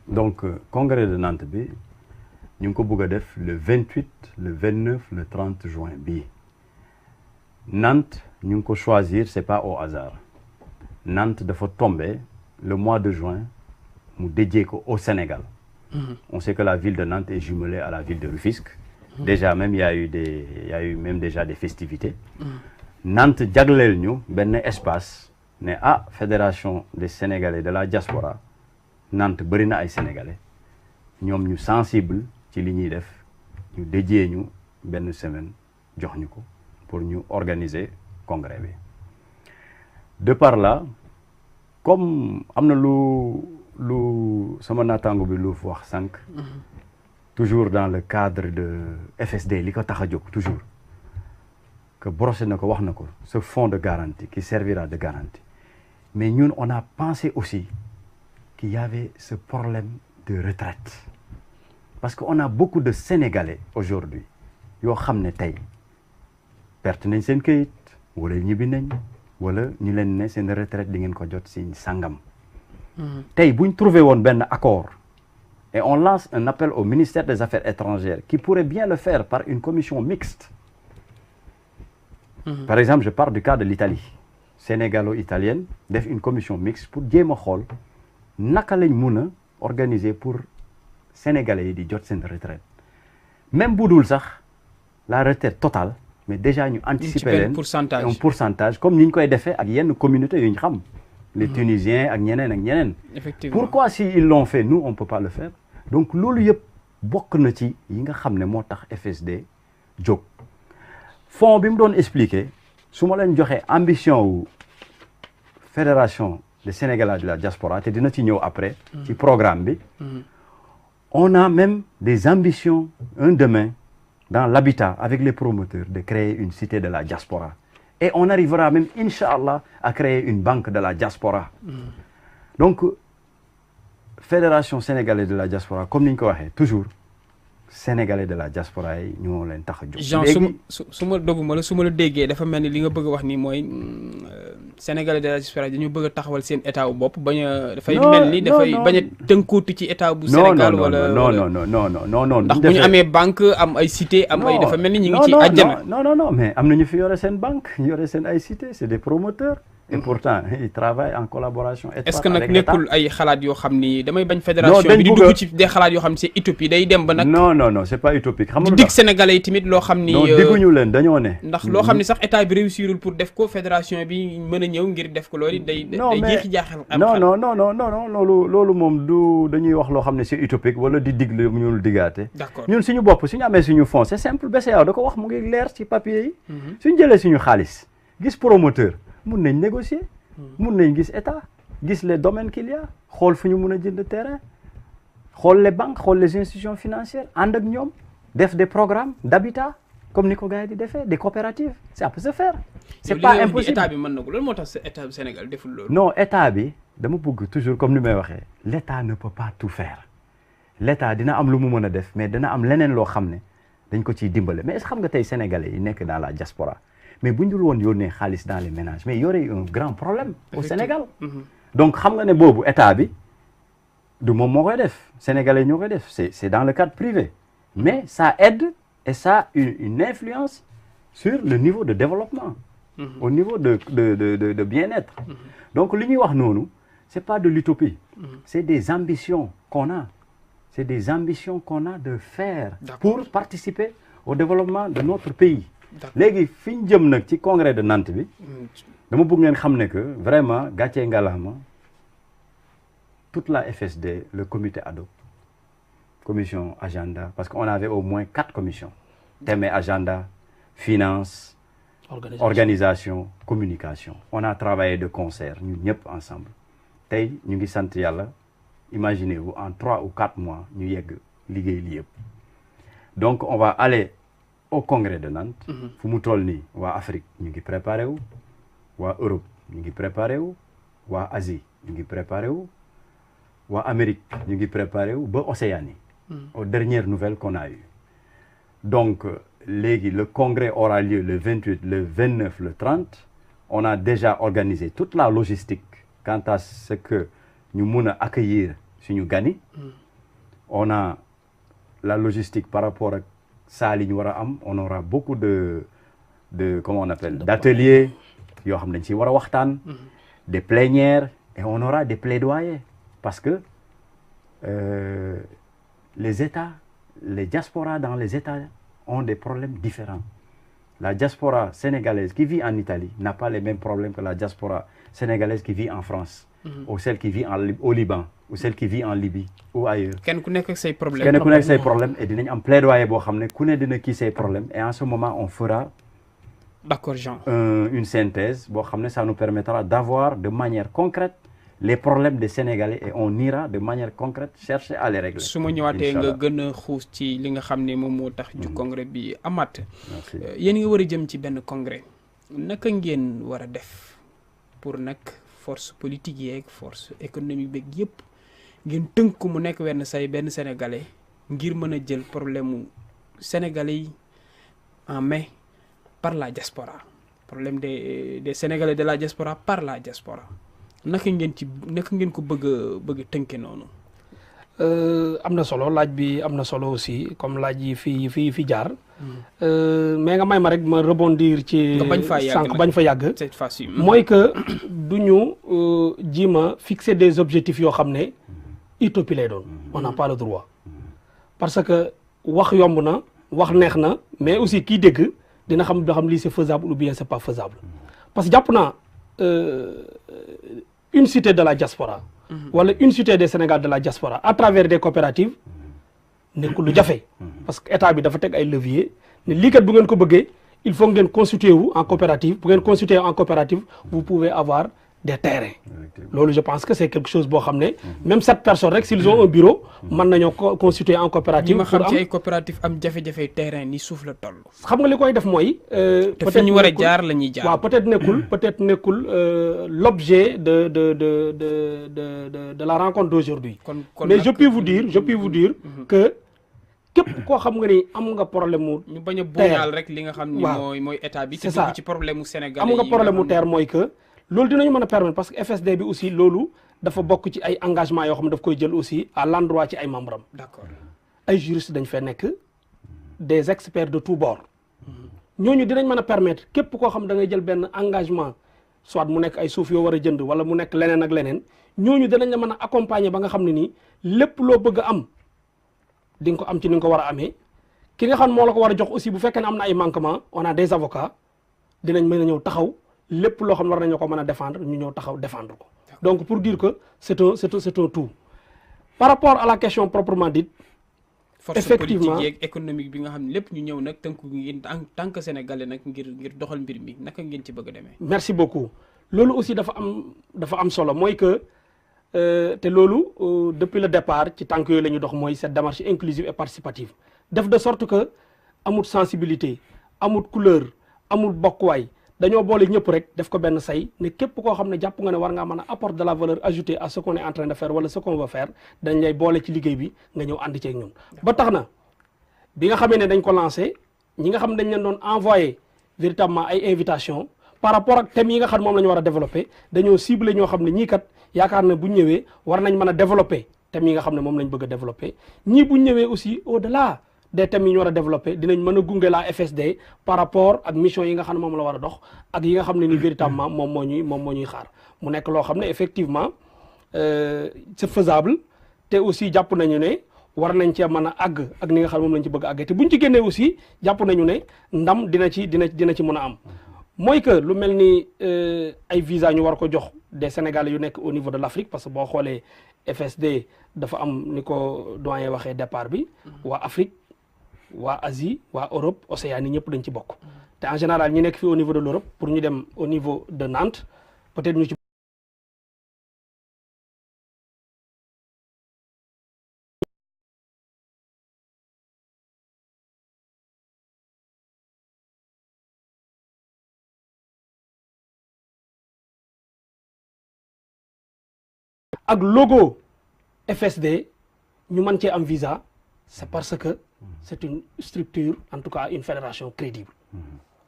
donc congrès de Nantes bi ñu ngi ko bëgg a def le 28 le 29 le 30 juin bii Nantes ñu ngi ko choisir c'est pas au hasard Nantes dafa tombé le mois de juin mu dédié ko au Sénégal. On sait que la ville de Nantes est jumelée à la ville de Rufisque. Déjà même il y a eu même déjà des festivités. Nantes jagleel ñu benn espace ne fédération des Sénégalais de la diaspora Nantes bëri na ay Sénégalais ñoom ñu sensible ci li ñuy def ñu dédié ñu benn semaine jox ñu ko pour ñu organiser congrès bi. De par là comme am na lu sama naataango bi lu wax sànq. toujours dans le cadre de FSD li ko tax a jóg toujours que brossé na ko wax na ko ce fonds de garantie qui servira de garantie mais ñun on a pensé aussi qu'il y avait ce problème de retraite parce que on a beaucoup de Sénégalais aujourd'hui yoo xam ne tey perte nañ seen këyit wala ñibbi nañ wala ñu leen ne seen retraite di ngeen ko jot si sangam tey buñ trouvé woon benn accord et on lance un appel au ministère des Affaires étrangères qui pourrait bien le faire par une commission mixte. Par exemple, je parle du cas de l'Italie. Sénégalo-italienne def une commission mixte pour jéem a xool naka lañ mun a organiser pour Sénégalais yi di jot seen retraite. Même bu dul sax la retraite totale mais déjà ñu anticiper leen un pourcentage comme ni ñu koy defee ak yenn communauté yu ñu xam. Les Tunisiens ak ñeneen. Effectivement. Pourquoi si ils l'ont fait nous on peut pas le faire? Donc loolu yëpp bokk na ci yi nga xam ne moo tax FSD jóg fonds bi mu doon expliquer su ma leen joxee ambition wu fédération des Sénégalais de la diaspora te dina ci ñëw après ci programme bi on a même des ambitions un demain dans l'habitat avec les promoteurs de créer une cité de la diaspora et on arrivera même inchallah à créer une banque de la diaspora donc fédération sénégalaise de la diaspora comme ni ñu ko waxee toujours sénégalais de la diaspora yi ñoo leen tax a jóg. Jean su ma dogguma la su ma la déggee dafa mel ni li nga bëgg a wax ni mooy sénégalais de la diaspora dañu bëgg a taxawal seen état wu bopp bañ a. dafay mel ni dafay bañ a tënkootu ci état bu Sénégal wala non ndax bu ñu amee banque am ay cité am ay dafa mel ni ñu ngi ci àjjana. non mais am na ñu fi yore seen banque yore seen ay cité c'est des promoteurs. Et pourtant ils travaillent en collaboration étroite. Est-ce que nag nekkul ay xalaat yoo xam ni damay bañ fédération bi di dugg ci des xalaat yoo xam ni c'est utopie day dem ba nag. non c'est pas utopique. xam nga di dig sénégalais yi tamit loo xam ni. non dégguñu leen dañoo ne. ndax loo xam ni sax état bi réussirul pour def ko fédération bi mën a ñëw ngir def ko loolu day jeexi jaaxal. non loolu moom du dañuy wax loo xam ne c'est utopique wala di dig lu ñu digaate. D'accord ñun suñu bopp suñu amee suñu fonds c'est simple BCEAO da ko wax mu ngi leer ci papier yi. suñu jëlee suñu xaalis gis promoteur mun nañ négocier. mun nañ gis état gis les domaines qu'il y a xool fu ñu mun a jënd terrain xool les banques xool les institutions financières ànd ak ñoom def des programmes d'habitat comme ni ko gars yi di defee des coopératives ça peut se faire. c'est pas impossible état bi mën na ko loolu moo tax état du Sénégal deful loolu. non état bi dama bëgg toujours comme ni may waxee l'état ne peut pas tout faire l'état dina am lu mu mën a def mais dina am leneen loo xam ne dañ ko ciy dimbale mais est-ce que xam nga tey sénégalais yi nekk dans la diaspora mais bu ñu dul woon yónnee xaalis dans les ménages mais y aurait un grand problème au Sénégal. donc xam nga ne boobu état bi du moom moo koy def sénégalais ñoo koy def c'est dans le cadre privé mais ça aide et ça a une influence sur le niveau de développement. Au niveau de bien-être. Donc li ñuy wax noonu c'est pas de l'utopie. C'est des ambitions qu'on a. C'est des ambitions qu'on a de faire pour participer au développement de notre pays. léegi fi ñu jëm nag ci congrès de Nantes bi dama bëgg ngeen xam ne que vraiment gàccee ngalaama toute la FSD le comité ad hoc commission agenda parce qu'on avait au moins 4 commissions thème et agenda finance organisation communication on a travaillé de concert ñun ñëpp ensemble tey ñu ngi sant yàlla imaginez-vous en 3 ou 4 mois ñu yegg liggéey li yëpp donc on va aller au congrès de Nantes fu mu toll nii waa Afrique ñu ngi préparé wu waa Europe ñu ngi préparé wu waa Asie ñu ngi préparé wu waa Amérique ñu ngi préparé wu ba Océanie aux dernières nouvelles qu'on a eues donc léegi le congrès aura lieu le 28 le 29 le 30 on a déjà organisé toute la logistique quant à ce que ñu mun a accueillir suñu gani on a la logistique par rapport ak salle yi ñu war a am on aura beaucoup de comment on appelle d'ateliers yoo xam ne dañ ci war a waxtaan des plénières et on aura des plaidoyers parce que les États les diasporas dans les États ont des problèmes différents la diaspora sénégalaise qui vit en Italie n'a pas les mêmes problèmes que la diaspora sénégalaise qui vit en France ou celle qui vit au Liban ou celle qui vit en Libye ou ailleurs. kenn ku nekk ak say problèmes. kenn ku nekk say problèmes et dinañ am plaidoyer boo xam ne ku ne dina kii say problèmes et en ce moment on fera. d'accord Jean. Une synthèse boo xam ne ça nous permettra d'avoir de manière concrète les problèmes des Sénégalais et on ira de manière concrète chercher à les régler. su ma ñëwaatee nga gën a xuus ci li nga xam ne moom moo tax ju congrès bi amaat. yéen nga war a jëm ci benn congrès naka ngeen war a def pour nag force politique yeeg force économique beeg yëpp ngeen tënk mu nekk benn sénégalais ngir mën a jël problème mu sénégalais yi en main par la diaspora problème des sénégalais de la diaspora par la diaspora naka ngeen ko bëgg a tënke noonu. am na solo laaj bi am na solo aussi comme laaj yi fi jaar. mais nga may ma rek ma rebondir ci. sànq bañ fa yàgg. cette fois-ci mooy que du ñu jima fixer des objectifs yoo xam ne utopie lay doon. on n'a pas le droit. parce que wax yomb na wax neex na mais aussi kii dégg dina xam loo xam lii c'est faisable ou bien c'est pas faisable. parce que jàpp naa une cité de la diaspora. wala une cité des Sénégal de la diaspora à travers des coopératives nekkul lu jafe. parce que état bi dafa teg ay leviers ne lii kat bu ngeen ko bëggee il faut ngeen constituer wu en coopérative bu ngeen constituer en coopérative vous pouvez avoir des terrains. loolu je pense que c'est quelque chose boo xam ne même 7 personnes rek s'ils ont un bureau mën nañoo constituer en coopérative. ma xam ci ay coopérative am jafe-jafe terrain ni suuf la toll. xam nga li koy def mooy. te fi ñu war a jaar la ñuy jaar. waaw peut-être nekkul l'objet de la rencontre d'aujourd'hui. mais je puis vous dire que képp koo xam nga ni am nga problème mu. ñu bañ a buuñaal rek li nga xam ni mooy état bi. c'est ça te ci problème mu Sénégal am nga problème mu terre mooy que. loolu dinañu mën a permettre parce que FSD bi aussi loolu dafa bokk ci ay engagement yoo xam ne daf koy jël aussi à l'endroit ci ay membres am. d'accord ay juristes dañ fee nekk des experts de tous bords ñooñu dinañ mën a permettre képp koo xam da ngay jël benn engagement soit mu nekk ay suuf yoo war a jënd wala mu nekk leneen ak leneen ñooñu dinañ la mën a accompagner ba nga xam ne nii lépp loo bëgg a am di nga ko am ci ni nga ko war a amee ki nga xam moo la ko war a jox aussi bu fekkee ne am na ay manquements on a des avocats dinañ mën a ñëw taxaw. lépp loo xam ne war nañoo ko mën a défendre ñu ñëw taxaw défendre ko donc pour dire que c'est un tout par rapport à la question proprement dite. effectivement force politique yeeg économique bi nga xam ne lépp ñu ñëw nag tënku ngeen en tant que sénégalais nag ngir doxal mbir mi naka ngeen ci bëgg a demee. merci beaucoup loolu aussi dafa am solo mooy que te loolu depuis le départ ci tànk yooyu la ñu dox mooy cette démarche inclusive et participative def de sorte que amut sensibilité amul couleur amul bokkuwaay dañoo boole ñëpp rek def ko benn say ne képp koo xam ne jàpp nga ne war ngaa mën a apporter de la valeur ajoutée à ce qu'on est en train de faire wala ce qu'on veut faire dañ lay boole ci liggéey bi nga ñëw ànd ceeg ñun. ba tax na bi nga xamee ne dañ ko lancé ñi nga xam ne dañ leen doon envoyé véritablement ay invitation par rapport ak thèmes yi nga xam ne moom la ñu war a développer dañoo ciblé ñoo xam ne ñii kat yaakaar na bu ñu ñëwee war nañ mën a développer thèmes yi nga xam ne moom lañ bëgg a développer ñii bu ñu ñëwee aussi au delà des thèmes yi ñu war a développer dinañ mën a gunge la FSD par rapport ak mission yi nga xam ne moom la war a dox ak yi nga xam ne ni véritablement moom moo ñuy xaar mu nekk loo xam ne effectivement c'est faisable te aussi jàpp nañu ne war nañ cee mën a àgg ak ni nga xam ne moom lañ ci bëgg a àggee te buñ ci génnee aussi jàpp nañu ne ndam dina ci mën a am mooy que lu mel ni ay visa ñu war ko jox des Sénégalais yu nekk au niveau de l'Afrique parce que boo xoolee FSD dafa am ni ko doyen waxee départ bi waa Afrique waa Asie waa Europe Océanie ñëpp dañ ci bokk te en général ñi nekk fii au niveau de l'Europe pour ñu dem au niveau de Nantes peut-être ñu ci ak logo FSD ñu mën cee am visa c'est parce que c'est une structure en tout cas une fédération crédible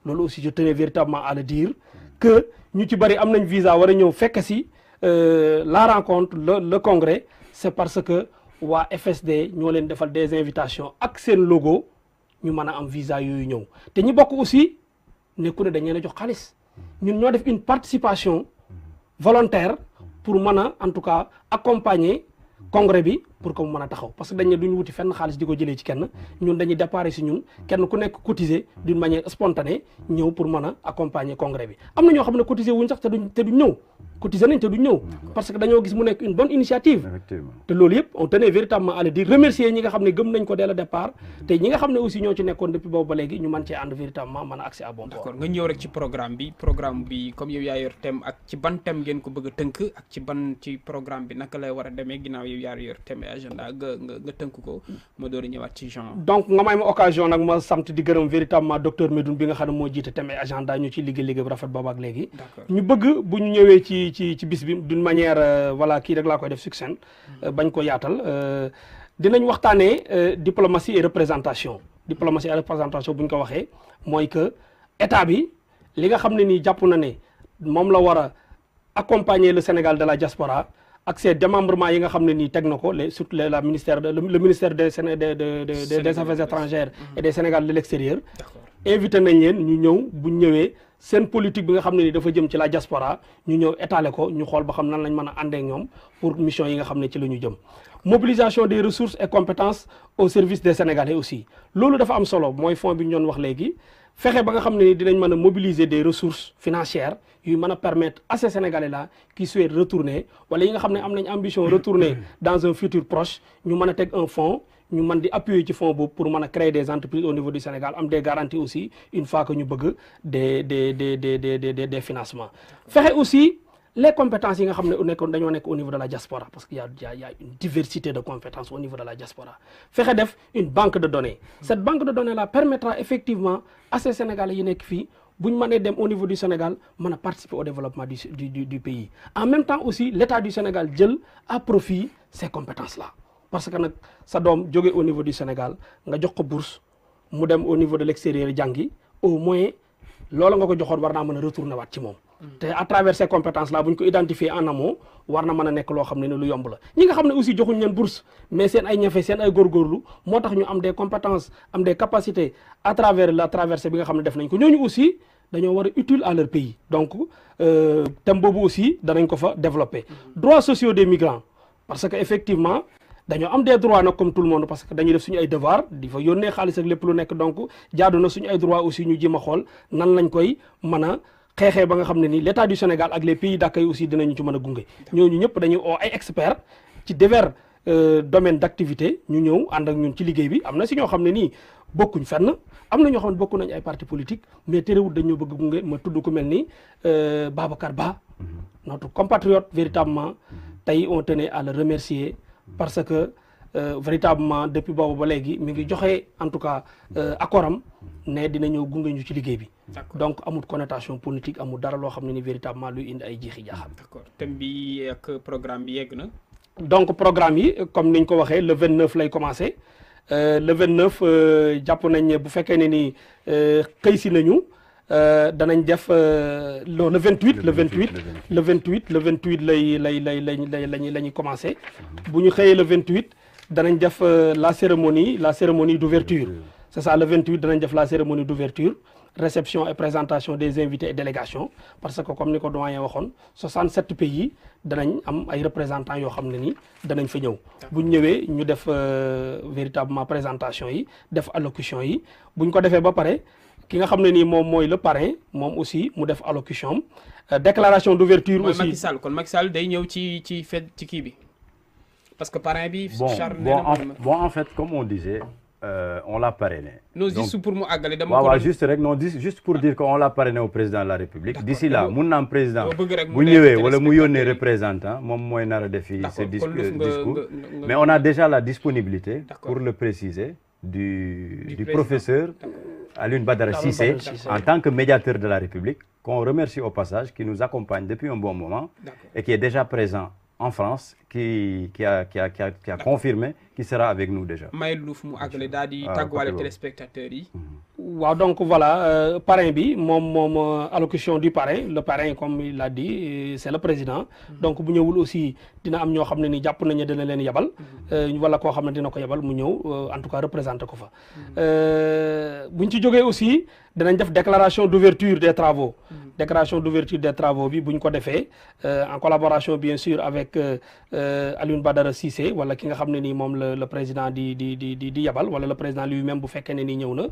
loolu aussi je tenais véritablement à le dire que ñu ci bari am nañ visa war a ñëw fekk si la rencontre le congrès c'est parce que waa FSD ñoo leen defal des invitations ak seen logo ñu mën a am visa yooyu ñëw te ñi bokk aussi nekku ne dañ leen a jox xaalis ñun ñoo def une participation volontaire pour mën a en tout cas accompagner congrès bi pour que mu mën a taxaw parce que dañ ne duñu wuti fenn xaalis di ko jëlee ci kenn ñun dañuy déparé si ñun kenn ku nekk cotiser d'une manière spontanée ñëw pour mën a accompagner congrès bi am na ñoo xam ne cotiser wuñ sax te duñ ñëw cotiser nañ te duñ ñëw parce que dañoo gis mu nekk une bonne initiative te loolu yëpp on tenait véritablement à le dire remercier ñi nga xam ne gëm nañ ko dès le départ te ñi nga xam ne aussi ñoo ci nekkoon depuis boobu ba léegi ñu mën cee ànd véritablement mën a accès à bon port. D'accord nga ñëw rek ci programme bi comme yow yaa yor thème ak ci ban thème ngeen ko bëgg a tënk ak ci programme bi naka lay war a demee ginnaaw yow yaa yor thème agenda nga tënk ko ma door a ñëwaat ci genre. donc nga may ma occasion nag ma sant di gërëm véritablement docteur Medoune bi nga xam ne moo jiite thème agenda ñu ci liggéey bu rafet boobu ak léegi. ñu bëgg bu ñu ñëwee ci bis bi d'une manière voilà kii rek laa koy def succinct bañ ko yaatal dinañ waxtaanee diplomatie et représentation bu ñu ko waxee mooy que état bi li nga xam ne nii jàpp na ne moom la war a accompagner le Sénégal de la diaspora ak ses démembrements yi nga xam ne nii teg na ko surtout le ministère des affaires étrangères et des Sénégal de l'extérieur invité nañ leen ñu ñëw bu ñëwee seen politique bi nga xam ne ni dafa jëm ci la diaspora ñu ñëw étaler ko ñu xool ba xam nan lañ mën a àndee ak ñoom pour mission yi nga xam ne ci la ñu jëm mobilisation des ressources et compétences au service des Sénégalais aussi loolu dafa am solo mooy fond bi ñu doon wax léegi fexe ba nga xam ne ni dinañ mën a mobiliser des ressources financières yuy mën a permettre à ces Sénégalais là qui souhaitent retourner wala yi nga xam ne am nañ ambition retourner dans un futur proche ñu mën a teg un fonds ñu mën di appuyer ci fonds boobu pour mën a créer des entreprises au niveau du Sénégal am des garanties aussi une fois que ñu bëgg des financements fexe aussi les compétences yi nga xam ne dañoo nekk au niveau de la diaspora parce que y a une diversité de compétences au niveau de la diaspora fexe def une banque de données cette banque de données là permettra effectivement à ces Sénégalais yi nekk fii bu ñu mënee dem au niveau du Sénégal mën a participer au développement du pays en même temps aussi l'État du Sénégal jël à profit ces compétences là parce que nag sa doom jóge au niveau du Sénégal nga jox ko bourse mu dem au niveau de l'extérieur jàngi au moins loolu nga ko joxoon war naa mën a retourner waat ci moom te à travers ces compétences là bu ñu ko identifier en amont war na mën a nekk loo xam ne lu yomb la ñi nga xam ne aussi joxuñ leen bourse mais seen ay ñafe seen ay góorgóorlu moo tax ñu am des compétences am des capacités à travers la traversée bi nga xam ne def nañ ko ñooñu aussi dañoo war a utile à leur pays donc thème boobu aussi danañ ko fa développer droits sociaux des migrants parce que effectivement dañoo am des droits nag comme tout le monde parce que dañuy def suñu ay devoir di fa yónnee xaalis ak lépp lu nekk donc jaadu na suñu ay droits aussi ñu jéem a xool nan lañ koy mën a xeexee ba nga xam ne ni l'État du Sénégal ak les pays d'accueil aussi dinañu ci mën a gunge ñooñu ñëpp dañuy oo ay experts ci divers domaines d'activité ñu ñëw ànd ak ñun ci liggéey bi am na si ñoo xam ne nii bokkuñ fenn am na ñoo xam ne bokku nañ ay partis politiques mais terewul dañoo bëgg gunge ma tudd ku mel ni Babacar Ba notre compatriote véritablement tey on tenait à le remercier parce que véritablement depuis boobu ba léegi mi ngi joxe en tout cas accord am ne dina ñëw gunge ñu ci liggéey bi. D'accord. donc amul connotation politique amul dara loo xam ne ni véritablement luy indi ay jiixi jaaxam. d'accord thème bi ak programme bi yegg na. donc programme yi comme niñ ko waxee le 29 lay commencé le 29 jàpp nañ ne bu fekkee ne ni xëy si nañu danañ def le 28 le 28 le 28 le 28 la ñuy commencé bu ñu xëyee le 28 danañ def la cérémonie d'ouverture c'est ça le 28 danañ def la cérémonie d'ouverture réception et présentation des invités et délégations parce que comme ni ko doyen waxoon 67 pays danañ am ay représentants yoo xam ne ni danañ fa ñëw bu ñu ñëwee ñu def véritablement présentation yi def allocution yi bu ñu ko defee ba pare ki nga xam ne nii moom mooy le parrain moom aussi mu def allocution am déclaration d'ouverture aussi Macky Sall kon Macky Sall day ñëw ci fête ci kii bi parce que parrain bi. Charles bon en fait comme on disait. On l'a parrainé. non donc juste pour mu àggale dama waaw juste rek non juste pour dire qu'on l'a parrainé au président de la République. d'ici là mun na am président bu ñëwee wala mu yónnee représentant moom mooy nar a def fii ce discours mais on a déjà la disponibilité pour le préciser du professeur Alioune Badara Cissé en tant que médiateur de la République qu'on remercie au passage qui nous accompagne depuis un bon moment et qui est déjà présent en France qui a confirmé qui sera avec nous déjà. may luuf mu àggale daal di tàgguwaale téléspectateurs yi. waaw donc voilà parrain bi moom allocution du parrain le parrain comme il l'a dit c'est le président. donc bu ñëwul aussi dina am ñoo xam ne ni jàpp nañu ne dina leen yabal. wala koo xam ne dina ko yabal mu ñëw en tout cas représenter ko fa. buñ ci jógee aussi dinañ def déclaration d'ouverture des travaux. déclaration d'ouverture des travaux bi buñ ko defee en collaboration bien sûr avec Alioune Badara Cissé wala ki nga xam ne nii moom le président di yabal wala le président lui-même bu fekkee ne nii ñëw na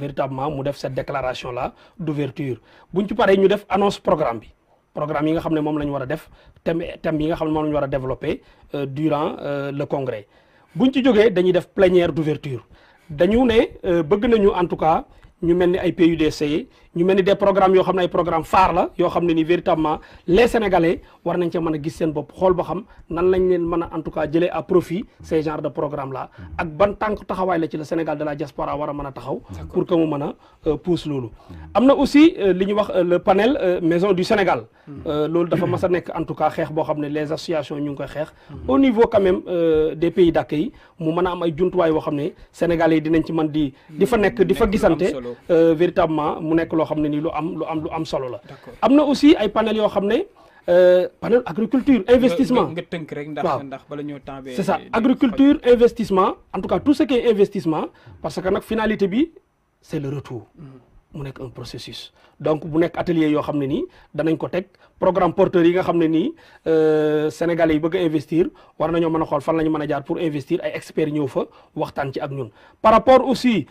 véritablement mu def cette déclaration là d'ouverture buñ ci paree ñu def annonce programme bi programme yi nga xam ne moom la ñu war a def thème yi nga xam ne moom la ñu war a développer durant le congrès buñ ci jógee dañuy def plénière d'ouverture dañu ne bëgg nañu en tout cas ñu mel ni ay PUDC ñu mel ni des programmes yoo xam ne ay programme phare la yoo xam ne ni véritablement les Sénégalais war nañ ca mën a gis seen bopp xool ba xam nan lañ leen mën a en tout cas jëlee à profit ces genres de programme là ak ban tànk taxawaay la ci le Sénégal de la diaspora war a mën a taxaw pour que mu mën a pousse loolu am na aussi li ñuy wax le panel maison du Sénégal loolu dafa mas a nekk en tout cas xeex boo xam ne les associations ñu ngi koy xeex au niveau quand même des pays d'accueil mu mën a am ay jumtuwaay yoo xam ne Sénégalais yi dinañ ci mën di fa nekk di fa gisante véritablement mu nekk loo xam ne nii lu am solo la am na aussi ay panel yoo xam ne panel agriculture investissement nga tënk rek ndax bala ñoo temps c'est ça agriculture investissement en tout cas tout ce qui est investissement parce que nag finalité bi c'est le retour mu nekk un processus donc bu nekk atelier yoo xam ne nii danañ ko teg programme porteur yi nga xam ne nii Sénégalais yi bëgg a investir war nañoo mën a xool fan la ñu mën a jaar pour investir ay experts ñëw fa waxtaan ci ak ñun par rapport aussi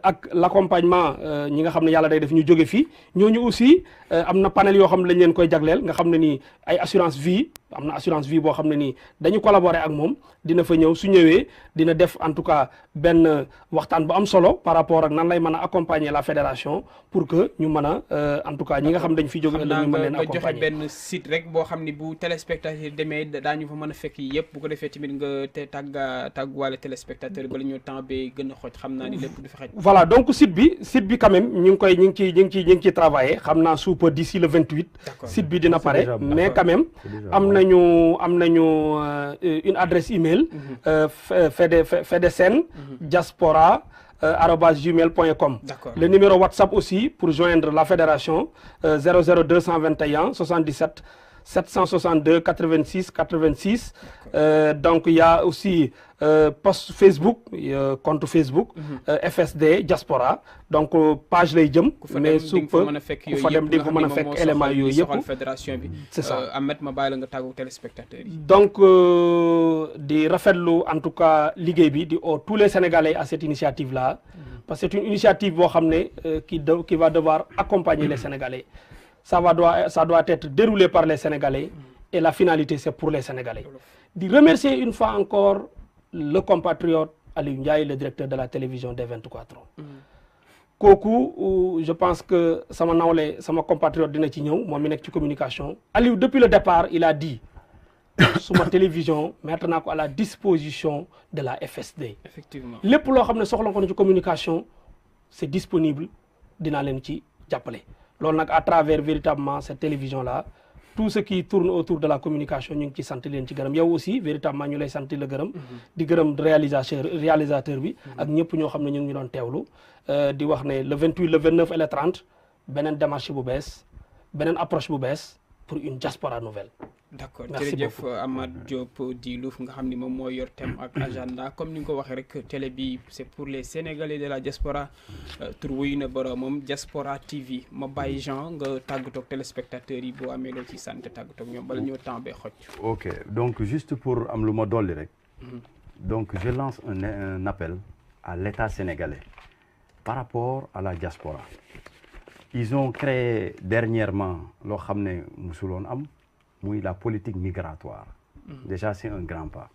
ak l'accompagnement ñi nga xam ne yàlla day def ñu jóge fii ñooñu aussi am na panel yoo xam ne lañ leen koy jagleel nga xam ne nii ay assurance vie am na assurance vie boo xam ne nii dañu collaborer ak moom dina fa ñëw su ñëwee dina def en tout cas benn waxtaan bu am solo par rapport ak nan lay mën a accompagner la fédération pour que ñu mën a en tout cas ñi nga xam dañ fi jóge ëllëg ñu mën leen accompagner joxe benn site rek boo xam ni bu téléspectateur demee daañu fa mën a fekk yëpp bu ko defee tamit nga te tàgguwaale téléspectateur bala ñu temps bee gën a xoj xam naa ni lépp du fi xaj. voilà donc site bi quand même ñu ngi ciy travailler xam naa sous peu d'ici le 28. site bi dina pare mais quand même am nañu une adresse email. fedesen diaspora @gmail.com. Le numéro WhatsApp aussi pour joindre la fédération 00221 77 762 86 86. Donc il y a aussi post Facebook compte Facebook. FSD Diaspora donc page lay jëm. mais su ko ku fa dem di nga mën a fekk éléments yooyu yëpp. fédération bi. c'est ça Ahmed ma bàyyi la nga tàggu téléspectateurs yi. donc di rafetlu en tout cas liggéey bi di tous les Sénégalais à cette initiative là. parce que c'est une initiative boo xam ne qui va devoir accompagner les Sénégalais. Ça doit être déroulé par les Sénégalais et la finalité c'est pour les Sénégalais. Di remercier une fois encore le compatriote Aliou Ndiaye le directeur de la télévision des 24 ans. kooku je pense que sama nawle sama compatriote dina ci ñëw moom mi nekk ci communication. Aliou depuis le départ il a dit suma télévision mettre naa ko à la disposition de la FSD. Effectivement lépp loo xam ne soxla ko na ci communication c'est disponible dinaa leen ci jàppale loolu nag à travers véritablement cette télévision là tout ce qui tourne autour de la communication ñu ngi ci sant leen ci gërëm yow aussi véritablement ñu lay sant la gërëm di gërëm réalisateur bi ak ñëpp ñoo xam ne ñu ngi ñu doon teewlu di wax ne le 28 le 29 et le 30 beneen démarche bu bees beneen approche bu bees pour une diaspora nouvelle. d'accord merci jërëjëf beaucoup Amath Diop di Louf nga xam ni moom moo yor thème ak agenda comme ni nga ko waxee rek télé bi c'est pour les Sénégalais de la diaspora tur wuyu na boromam Diaspora TV ma bàyyi Jean nga tàggatoo ak téléspectateurs yi boo amee loo ci sant tàggatoo ak ñoom bala ñoo temps bee xoj. ok donc juste pour am lu ma dolli rek. donc je lance un appel à l'État sénégalais par rapport à la diaspora. Ils ont créé dernièrement loo xam ne musuloon am muy la politique migratoire. Déjà c'est un grand pas.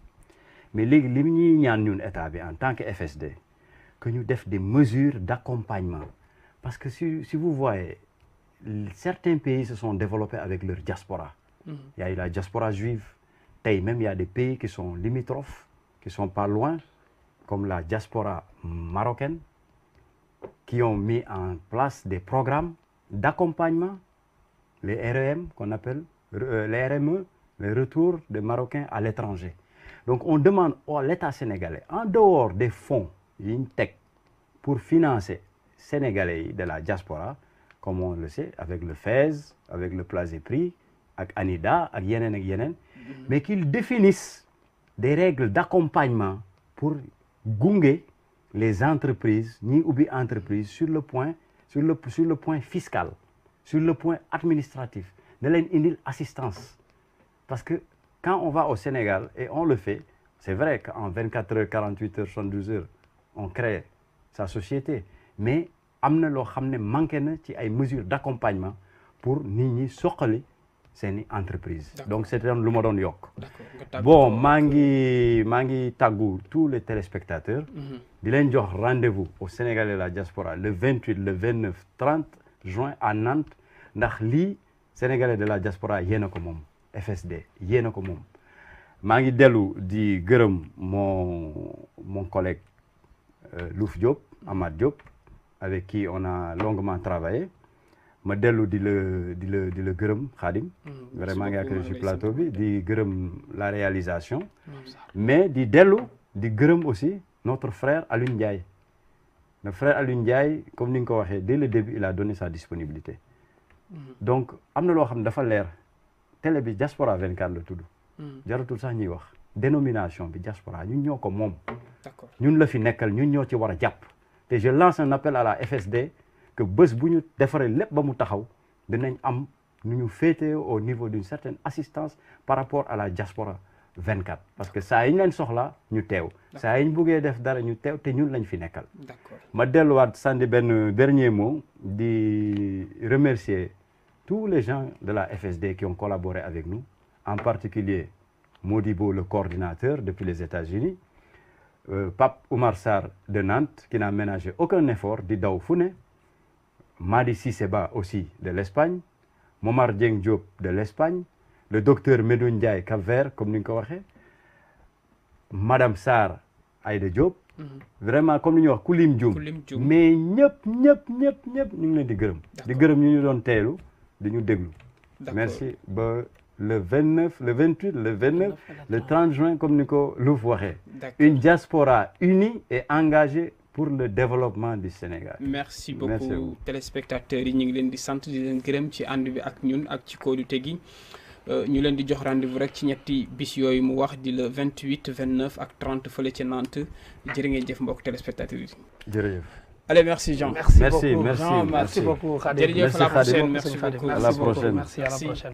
Mais léegi li ñuy ñaan ñun état bi en tant que FSD que ñu def des mesures d'accompagnement parce que si vous voyez certains pays se sont développés avec leur diaspora. Il y a eu la diaspora juive. Tey même il y a des pays qui sont limitrophes qui sont pas loin comme la diaspora marocaine qui ont mis en place des programmes d'accompagnement, les REM qu'on appelle, les RME, le retour des Marocains à l'étranger. Donc on demande à l'État sénégalais, en dehors des fonds yi ñu teg pour financer Sénégalais de la diaspora, comme on le sait, avec le FAISE, avec le Plasépris, ak ANIDA, ak yeneen, mais qu'ils définissent des règles d'accompagnement pour gunge les entreprises ñi ubbi entreprise sur le point fiscal sur le point administratif ne leen indil assistance parce que quand on va au Sénégal et on le fait c'est vrai qu'en 24 heures 48 heures 72 heures on crée sa société mais am na loo xam ne manqué na ci ay mesures d'accompagnement pour nit ñi soqali seeni entreprise donc c'était lu ma doon yokk bon maa ngi tàggu tous les téléspectateurs di leen jox rendez-vous au Sénégal et la diaspora le 28 le 29 30 juin à Nantes ndax lii Sénégalais de la diaspora yéen a ko moom FSD yéen a ko moom maa ngi dellu di gërëm mon collègue Louf Diop Amath Diop avec qui on a longuement travaillé ma dellu di la gërëm Khadim vraiment ngi ak ci plateau bi di gërëm la réalisation mais di gërëm aussi notre frère Alioune Ndiaye notre frère Alioune Ndiaye comme ni nga ko waxee dès le début il a donné sa disponibilité donc am na loo xam ne dafa leer télé bi Diaspora 24 la tudd jaratul sax ñuy wax dénomination bi Diaspora ñun ñoo ko moom ñun la fi nekkal ñun ñoo ci war a jàpp te je lance un appel à la FSD que bés bu ñu defaree lépp ba mu taxaw dinañ am nu ñu féetee au niveau d'une certaine assistance par rapport à la Diaspora 24 parce que saa yi ñu leen soxla ñu teew saa yi ñu buggee def dara ñu teew te ñun lañ fi nekkal ma delluwaat sànni benn dernier mot di remercier tous les gens de la FSD qui ont collaboré avec nous en particulier Modibo le coordinateur depuis les États-Unis Pape Oumar Sarr de Nantes qui n'a ménagé aucun effort di daw fu ne Madi Sisseba aussi de l'Espagne Momar Dieng Diop de l'Espagne le docteur Medoune Ndiaye Cap-Vert comme ni nga ko waxee madame Sarr Aïda Diop vraiment comme ni ñuy wax ku lim jum mais ñëpp ñu ngi leen di gërëm ñu ñu doon teelu di ñu déglu merci ba le 29 le 28 le 29 le 30 juin comme ni ko Louf waxee une diaspora unie et engagée pour le développement du Sénégal. Merci beaucoup téléspectateurs yi ñu ngi leen di sant di leen gërëm ci ànd bi ak ñun ak ci kóolute gi ñu leen di jox rendez-vous rek ci ñetti bis yooyu mu wax di le 28 29 ak 30 fële ci Nantes jërë ngeen jëf mbokk téléspectateurs yi. jërëjëf. Allez merci Jean. Merci beaucoup Jean, merci beaucoup Khadim. Jërëjëf à la prochaine merci beaucoup. À la prochaine. Merci à la prochaine.